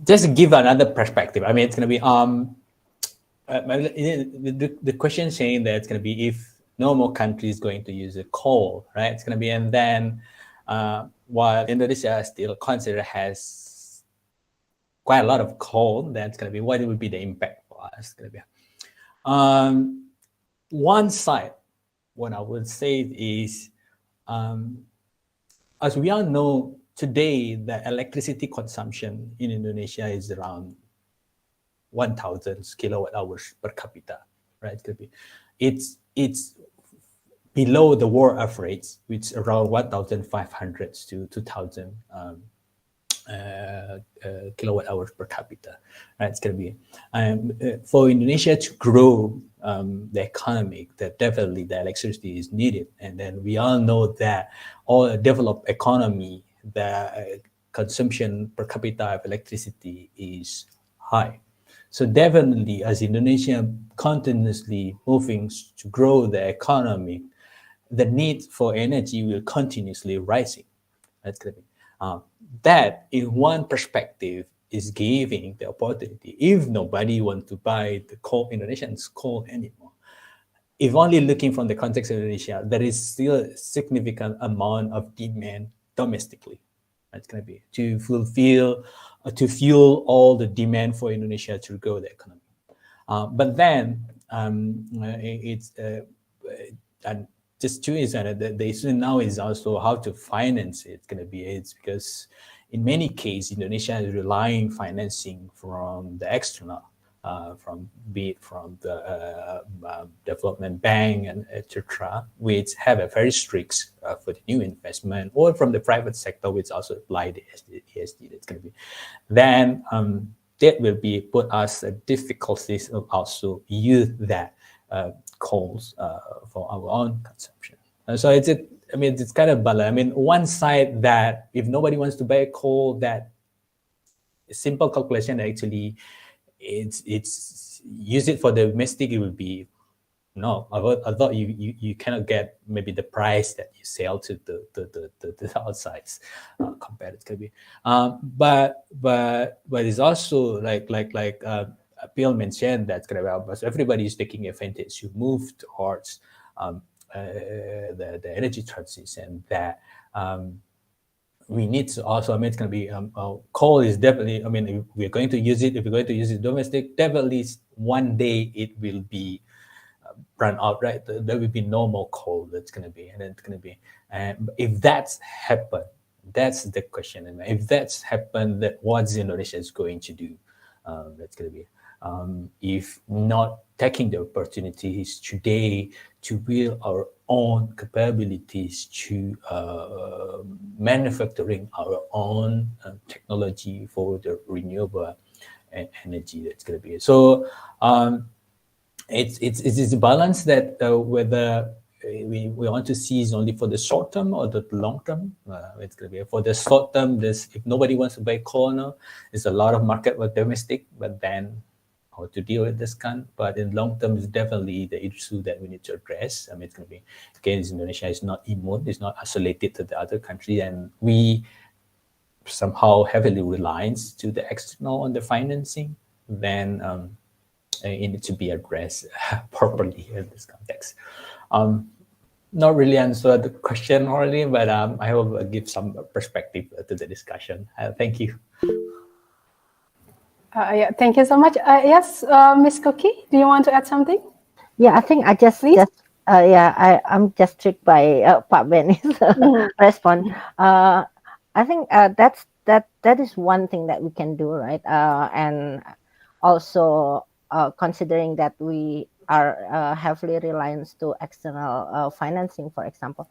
Just to give another perspective. I mean, it's going to be the question saying that it's going to be if no more country is going to use the coal, right? It's going to be, and then while Indonesia still considered has quite a lot of coal, that's going to be what would be the impact for us. It's going to be one side. What I would say is, as we all know today, the electricity consumption in Indonesia is around 1,000 kilowatt hours per capita, right? It's going to be, it's below the world average, which is around 1,500 to 2,000 kilowatt hours per capita, right? It's going to be for Indonesia to grow the economy, that definitely the electricity is needed. And then we all know that all a developed economy, the consumption per capita of electricity is high. So definitely, as Indonesia continuously moving to grow the economy, the need for energy will continuously rising. That's going to be that in one perspective is giving the opportunity. If nobody wants to buy the coal, Indonesian's coal anymore, if only looking from the context of Indonesia, there is still a significant amount of demand domestically. That's going to be to fulfill, to fuel all the demand for Indonesia to grow the economy. But then it's and just two is that the issue now is also how to finance it. It's going to be it's because in many cases Indonesia is relying financing from the external, from be it from the development bank and etc., which have a very strict for the new investment, or from the private sector, which also apply the ESG. That's going to be then that will be put us difficulties of also use that coals for our own consumption. So it's kind of balance. I mean, one side that if nobody wants to buy coal, that simple calculation actually it's use it for domestic, it will be no. I thought you cannot get maybe the price that you sell to the outsides compared. It's gonna be but it's also like Bill mentioned that's gonna help, but everybody is taking advantage to move towards the energy transition that we need to also. I mean, it's going to be coal is definitely. I mean, if we're going to use it, if we're going to use it domestic, definitely one day it will be run out. Right, there will be no more coal. That's going to be, and it's going to be. And if that's happened, that's the question. And if that's happened, that what Indonesia is going to do? That's going to be. If not taking the opportunities today to build our own capabilities to manufacturing our own technology for the renewable energy, that's going to be. So it's a balance that whether we want to seize only for the short term or the long term. It's going to be for the short term. If nobody wants to buy coal now, there's a lot of market for domestic, but then how to deal with this kind. But in long term, it's definitely the issue that we need to address. I mean, it's going to be, again, Indonesia is not immune, it's not isolated to the other country, and we somehow heavily reliance to the external on the financing. Then it needs to be addressed properly in this context. Not really answer the question already, but I hope I give some perspective to the discussion. Thank you. Yeah, thank you so much. Yes, Ms. Cookie, do you want to add something? Yeah, I think I'm just tricked by Pak Benny's response. I think that is one thing that we can do, right? And also considering that we are heavily reliant to external financing, for example,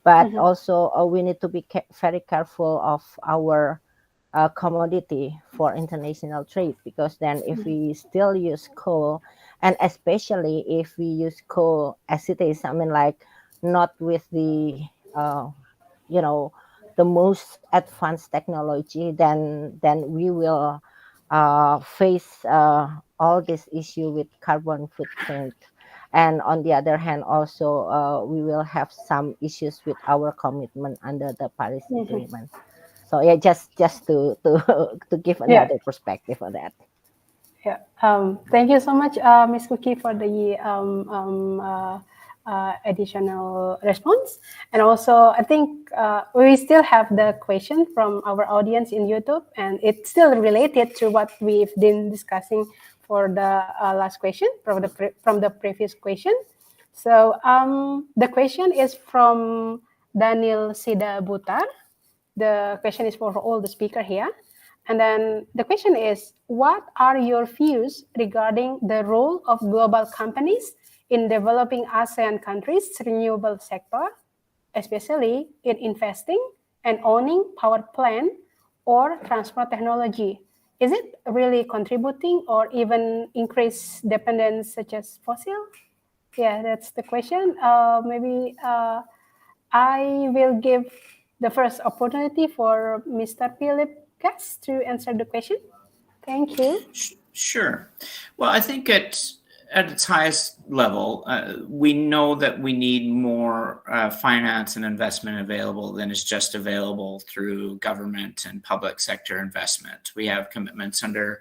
but also we need to be very careful of our commodity for international trade, because then if we still use coal, and especially if we use coal as it is, I mean, like not with the you know, the most advanced technology, then we will face all this issue with carbon footprint. And on the other hand, also we will have some issues with our commitment under the Paris Mhm. Agreement. So yeah, just to give Yeah. another perspective on that. Yeah. Thank you so much, Ms. Cookie, for the additional response. And also, I think we still have the question from our audience in YouTube, and it's still related to what we've been discussing for the last question, from the previous question. So the question is from Daniel Sida Butar. The question is for all the speaker here. And then the question is, what are your views regarding the role of global companies in developing ASEAN countries' renewable sector, especially in investing and owning power plant or transport technology? Is it really contributing or even increase dependence such as fossil? Yeah, that's the question. Maybe I will give the first opportunity for Mr. Philip Guest to answer the question. Thank you. Sure. Well, I think at its highest level, we know that we need more finance and investment available than is just available through government and public sector investment. We have commitments under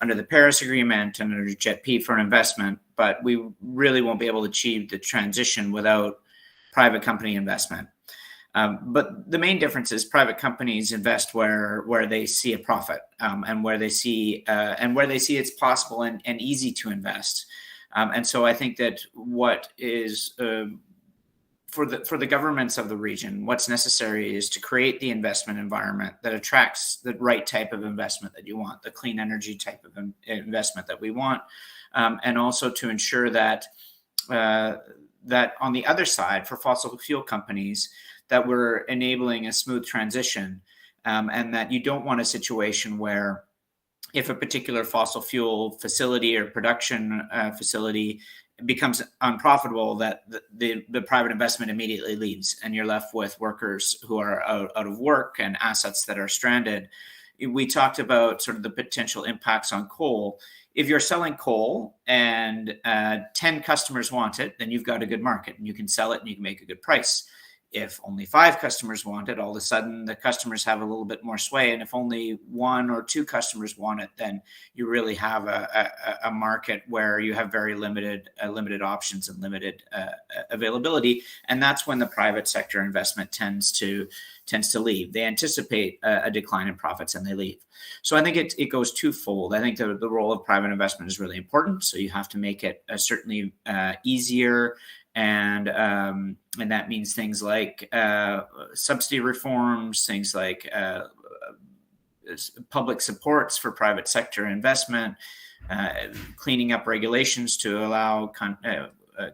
the Paris Agreement and under JETP for investment, but we really won't be able to achieve the transition without private company investment. But the main difference is private companies invest where they see a profit, and where they see it's possible and easy to invest. And so I think that what is for the governments of the region, what's necessary is to create the investment environment that attracts the right type of investment that you want, the clean energy type of investment that we want, and also to ensure that that on the other side, for fossil fuel companies, that we're enabling a smooth transition, and that you don't want a situation where if a particular fossil fuel facility or production facility becomes unprofitable, that the private investment immediately leaves and you're left with workers who are out of work and assets that are stranded. We talked about sort of the potential impacts on coal. If you're selling coal and 10 customers want it, then you've got a good market and you can sell it and you can make a good price. If only 5 customers want it, all of a sudden the customers have a little bit more sway. And if only 1 or 2 customers want it, then you really have a market where you have very limited options and limited availability. And that's when the private sector investment tends to leave. They anticipate a decline in profits and they leave. So I think it goes twofold. I think the role of private investment is really important. So you have to make it certainly easier. And that means things like subsidy reforms, things like public supports for private sector investment, cleaning up regulations to allow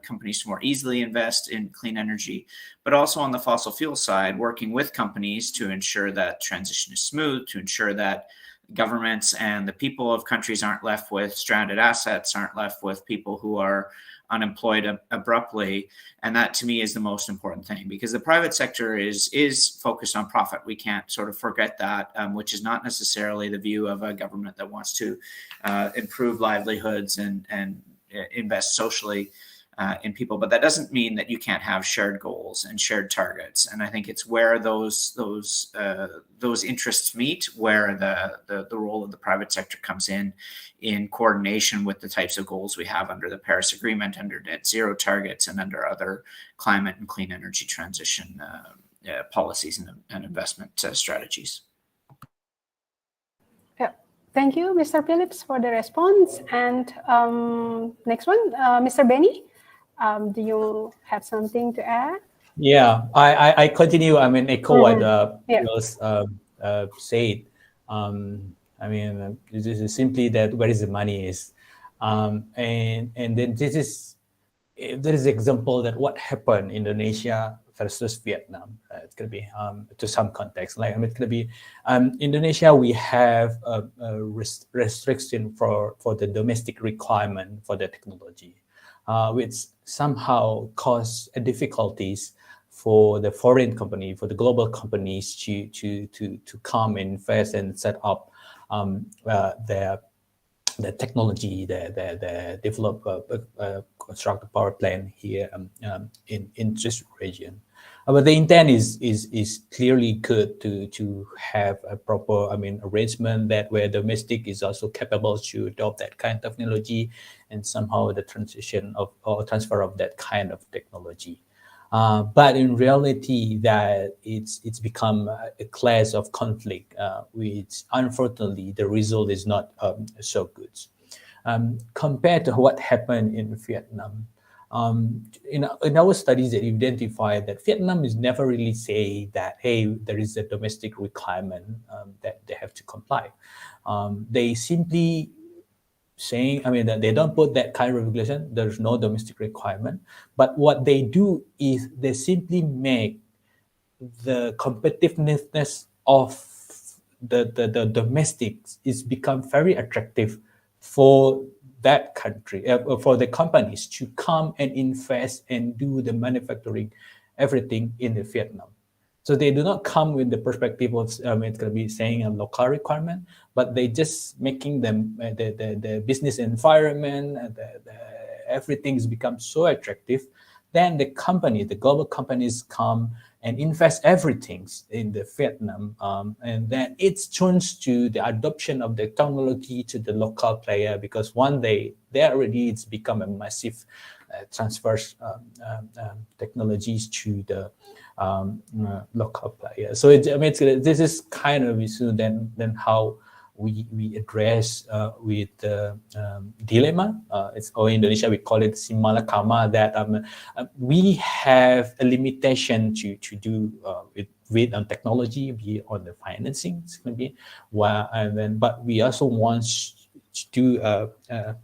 companies to more easily invest in clean energy, but also on the fossil fuel side, working with companies to ensure that transition is smooth, to ensure that governments and the people of countries aren't left with stranded assets, aren't left with people who are unemployed abruptly. And that to me is the most important thing, because the private sector is focused on profit. We can't sort of forget that, which is not necessarily the view of a government that wants to improve livelihoods and invest socially in people. But that doesn't mean that you can't have shared goals and shared targets. And I think it's where those interests meet, where the role of the private sector comes in coordination with the types of goals we have under the Paris Agreement, under net zero targets, and under other climate and clean energy transition policies and investment strategies. Yeah. Thank you, Mr. Phillips, for the response. And next one, Mr. Benny. Do you have something to add? Yeah, I continue. I mean, echo what Phil's said. I mean, this is simply that where is the money is, and then this is there is example that what happened in Indonesia versus Vietnam. It's gonna be to some context. Like I mean, it's gonna be Indonesia. We have a restriction for the domestic requirement for the technology, which somehow cause difficulties for the foreign company, for the global companies to come and invest and set up their technology, their develop, construct a power plant here in this region. But the intent is clearly good to have a proper, arrangement that where domestic is also capable to adopt that kind of technology, and somehow the transition of or transfer of that kind of technology. But in reality, that it's become a clash of conflict, which unfortunately the result is not so good. Compared to what happened in Vietnam, in our studies, that identified that Vietnam is never really say that, hey, there is a domestic requirement that they have to comply. They simply saying, that they don't put that kind of regulation. There's no domestic requirement. But what they do is they simply make the competitiveness of the domestics is become very attractive for that country, for the companies to come and invest and do the manufacturing, everything in the Vietnam. So they do not come with the perspective of it's going to be saying a local requirement, but they just making them the business environment, everything has become so attractive. Then the global companies come and invest everything in the Vietnam, and then it turns to the adoption of the technology to the local player, because one day there already it's become a massive transfers technologies to the local player. So this is kind of issue then how we address with the dilemma. It's in Indonesia we call it simalakama, that we have a limitation to do with on technology, be on the financing, it's going to be but we also want to do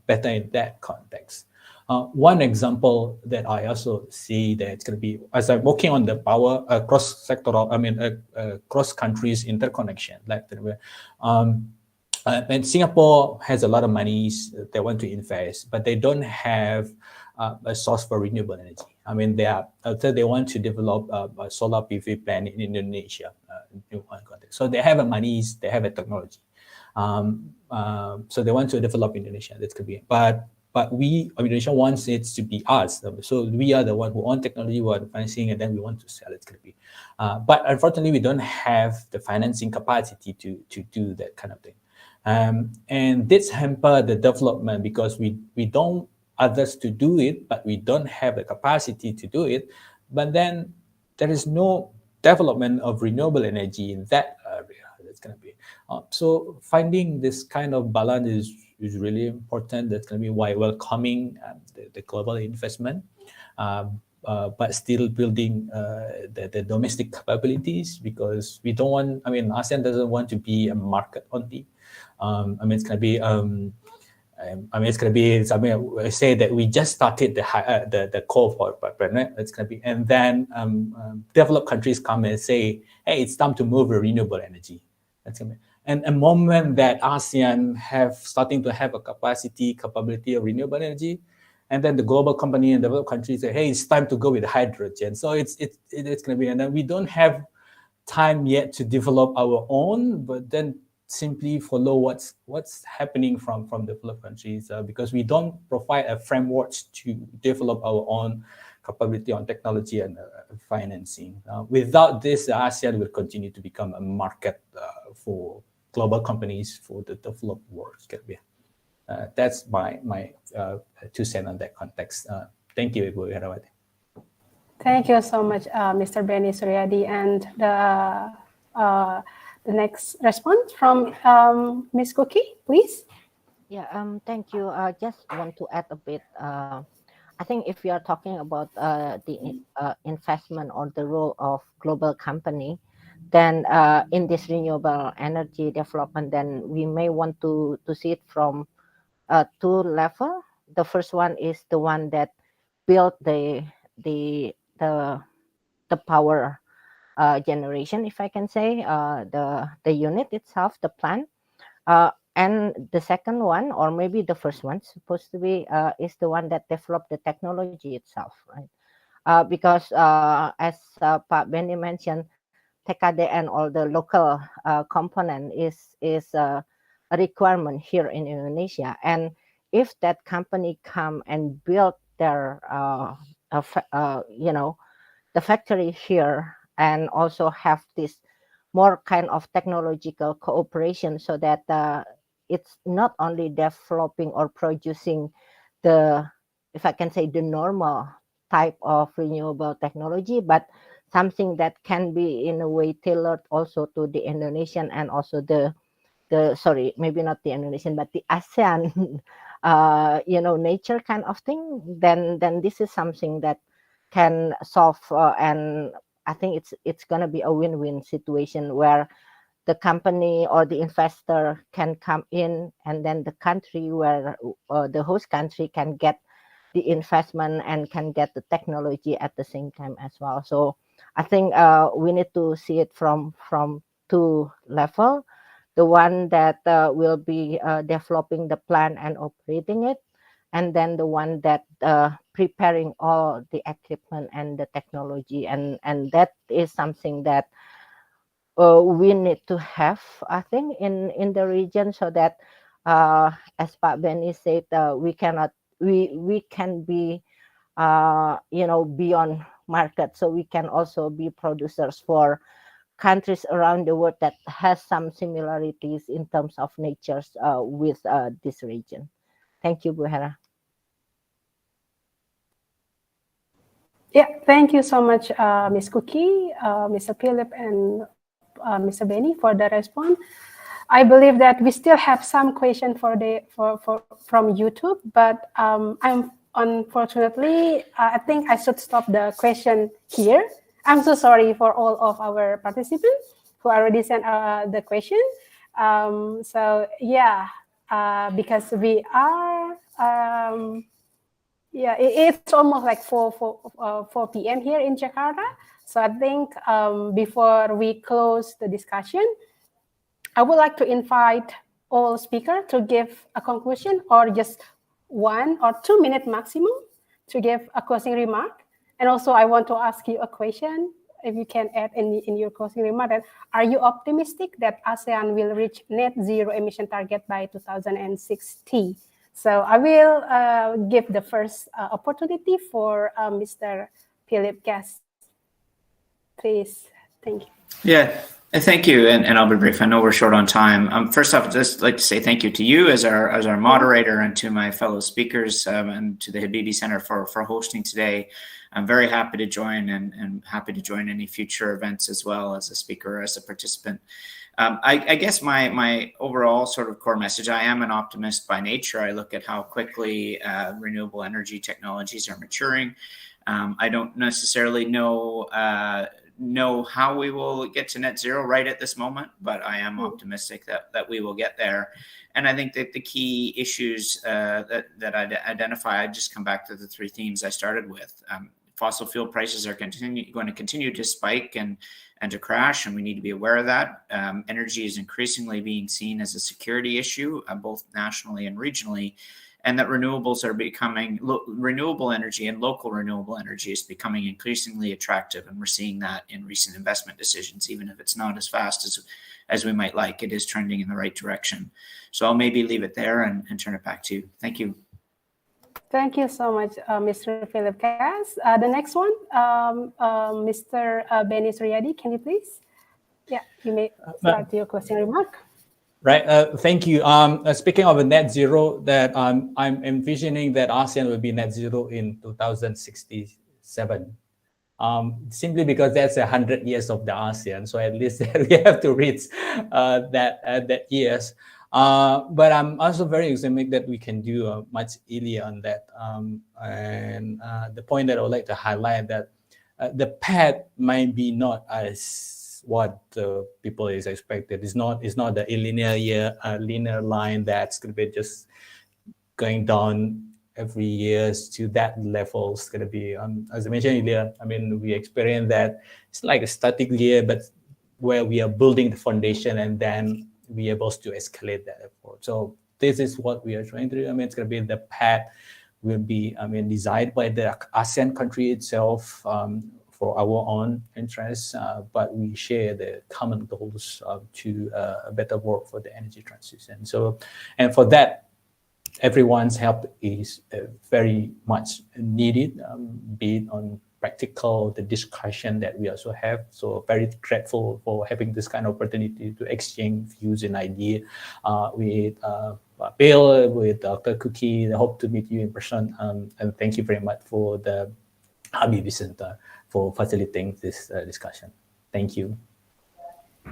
better in that context. One example that I also see that it's going to be, as I'm working on the power cross-sectoral, cross countries interconnection, like and Singapore has a lot of monies they want to invest, but they don't have a source for renewable energy. They want to develop a solar PV plant in Indonesia. So they have a monies, they have a technology. So they want to develop Indonesia. That could be, but Indonesia wants it to be us. So we are the one who own technology, we are the financing, and then we want to sell it. Could be, but unfortunately, we don't have the financing capacity to do that kind of thing. And this hamper the development because we don't others to do it, but we don't have the capacity to do it. But then there is no development of renewable energy in that area. That's going to be so finding this kind of balance is really important. That's going to be why welcoming the global investment, but still building the domestic capabilities, because we don't want. ASEAN doesn't want to be a market only. It's going to be. It's going to be. I say that we just started the call for partner. It's going to be, and then developed countries come and say, "Hey, it's time to move to renewable energy." That's going to be, and a moment that ASEAN starting to have a capability of renewable energy, and then the global company and developed countries say, "Hey, it's time to go with hydrogen." So it's going to be, and then we don't have time yet to develop our own, but then simply follow what's happening from developed countries, because we don't provide a framework to develop our own capability on technology and financing. Without this, ASEAN will continue to become a market for global companies for the developed world. That's my 2 cents on that context. Thank you, Ibu Herawati. Thank you so much, Mr. Benny Suryadi. And the next response from Ms. Cookie, please. Yeah, thank you. I just want to add a bit. I think if we are talking about the investment or the role of global company, then in this renewable energy development, then we may want to see it from 2 levels. The first one is the one that built the power generation, if I can say, the unit itself, the plant. And the second one, or maybe the first one, supposed to be, is the one that developed the technology itself, right? because as Pak Benny mentioned, TKD and all the local component is a requirement here in Indonesia. And if that company come and build their the factory here, and also have this more kind of technological cooperation, so that it's not only developing or producing the, if I can say, the normal type of renewable technology, but something that can be in a way tailored also to the Indonesian, and also the sorry, maybe not the Indonesian, but the ASEAN nature kind of thing, then this is something that can solve, and I think it's gonna be a win-win situation, where the company or the investor can come in, and then the country where the host country can get the investment and can get the technology at the same time as well. So I think we need to see it from two level. The one that will be developing the plan and operating it, and then the one that preparing all the equipment and the technology, and that is something that we need to have, I think, in the region, so that as Pak Benny said, we can be beyond market, so we can also be producers for countries around the world that has some similarities in terms of natures with this region. Thank you, Bu Hera. Yeah, thank you so much, Ms. Cookie, Mr. Philip, and Mr. Benny for the response. I believe that we still have some question from YouTube, but I'm unfortunately, I think I should stop the question here. I'm so sorry for all of our participants who already sent the question. So yeah, because we are, it's almost like 4 p.m. here in Jakarta. So I think before we close the discussion, I would like to invite all speakers to give a conclusion, or just 1 or 2 minute maximum to give a closing remark. And also, I want to ask you a question, if you can add in your closing remark, that are you optimistic that ASEAN will reach net zero emission target by 2060? So I will give the first opportunity for Mr. Philip Guest. Please, thank you. Yeah, thank you, and I'll be brief. I know we're short on time. First off, I'd just like to say thank you to you as our moderator, and to my fellow speakers, and to the Habibi Center for hosting today. I'm very happy to join, and happy to join any future events as well, as a speaker or as a participant. I guess my overall sort of core message, I am an optimist by nature. I look at how quickly renewable energy technologies are maturing. I don't necessarily know how we will get to net zero right at this moment, but I am optimistic that we will get there. And I think that the key issues that I'd identify, I'd just come back to the 3 themes I started with. Fossil fuel prices are going to continue to spike and to crash, and we need to be aware of that. Energy is increasingly being seen as a security issue, both nationally and regionally, and that renewables are becoming, renewable energy and local renewable energy is becoming increasingly attractive. And we're seeing that in recent investment decisions, even if it's not as fast as we might like, it is trending in the right direction. So I'll maybe leave it there and turn it back to you. Thank you. Thank you so much, Mr. Philip Cass. The next one, Mr. Benny Suryadi, can you please? Yeah, you may start your closing remark. Right. Thank you. Speaking of a net zero, that I'm envisioning that ASEAN will be net zero in 2067. Simply because that's 100 years of the ASEAN, so at least we have to reach that years. But I'm also very optimistic that we can do much earlier on that. And the point that I would like to highlight, that the path might be not as what people is expected. It's not the linear line that's going to be just going down every year to that level. It's going to be, as I mentioned earlier, I mean, we experience that it's like a static year, but where we are building the foundation and then we are able to escalate that effort. So this is what we are trying to do. I mean, it's going to be the path will be, decided by the ASEAN country itself for our own interests, but we share the common goals to a better world for the energy transition. So, and for that, everyone's help is very much needed, be it on practical, the discussion that we also have. So very grateful for having this kind of opportunity to exchange views and ideas with Bill, with Dr. Cookie. I hope to meet you in person. And thank you very much for the Habibie Center for facilitating this discussion. Thank you.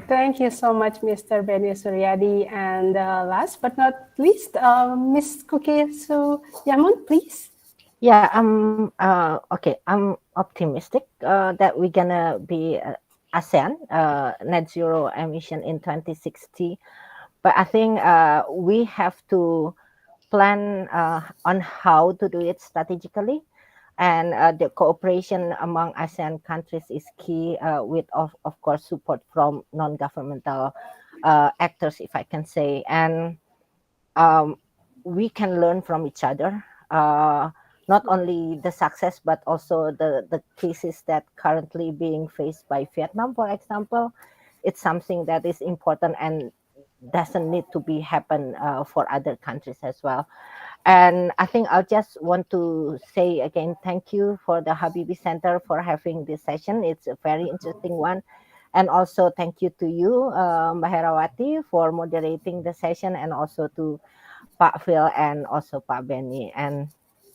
Thank you so much, Mr. Benny Suryadi. And last but not least, Ms. Cookie Suyamun, please. Yeah, okay. I'm optimistic that we're gonna be ASEAN net zero emission in 2060. But I think we have to plan on how to do it strategically. And the cooperation among ASEAN countries is key, with of course support from non-governmental actors, if I can say. And we can learn from each other. Not only the success, but also the cases that currently being faced by Vietnam, for example. It's something that is important and doesn't need to be happen for other countries as well. And I think I'll just want to say again, thank you for the Habibie Center for having this session. It's a very interesting one. And also thank you to you, Mbak Herawati, for moderating the session, and also to Pak Phil and also Pak Benny. And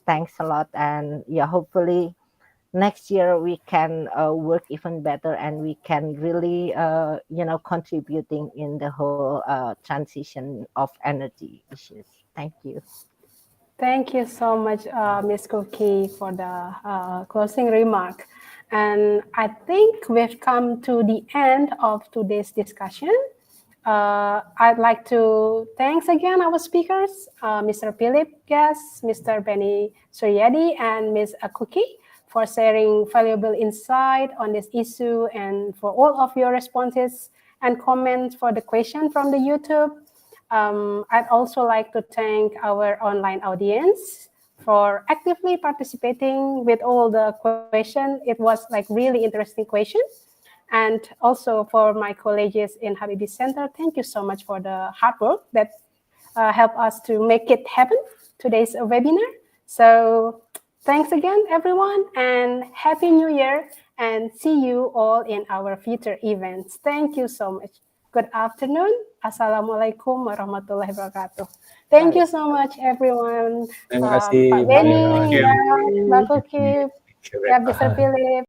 thanks a lot. And yeah, hopefully next year we can work even better, and we can really, contributing in the whole transition of energy issues. Thank you. Thank you so much, Ms. Cookie, for the closing remark. And I think we've come to the end of today's discussion. I'd like to thanks again our speakers, Mr. Philip Guest, Mr. Benny Suryadi, and Ms. Cookie, for sharing valuable insight on this issue, and for all of your responses and comments for the question from the YouTube. I'd also like to thank our online audience for actively participating with all the questions. It was like really interesting questions. And also for my colleagues in Habibie Center, thank you so much for the hard work that helped us to make it happen, today's webinar. So thanks again, everyone, and Happy New Year, and see you all in our future events. Thank you so much. Good afternoon. Assalamualaikum warahmatullahi wabarakatuh. Thank you so much, everyone. Terima kasih. Pak Benny, Mbak Cookie, Mr. Philip.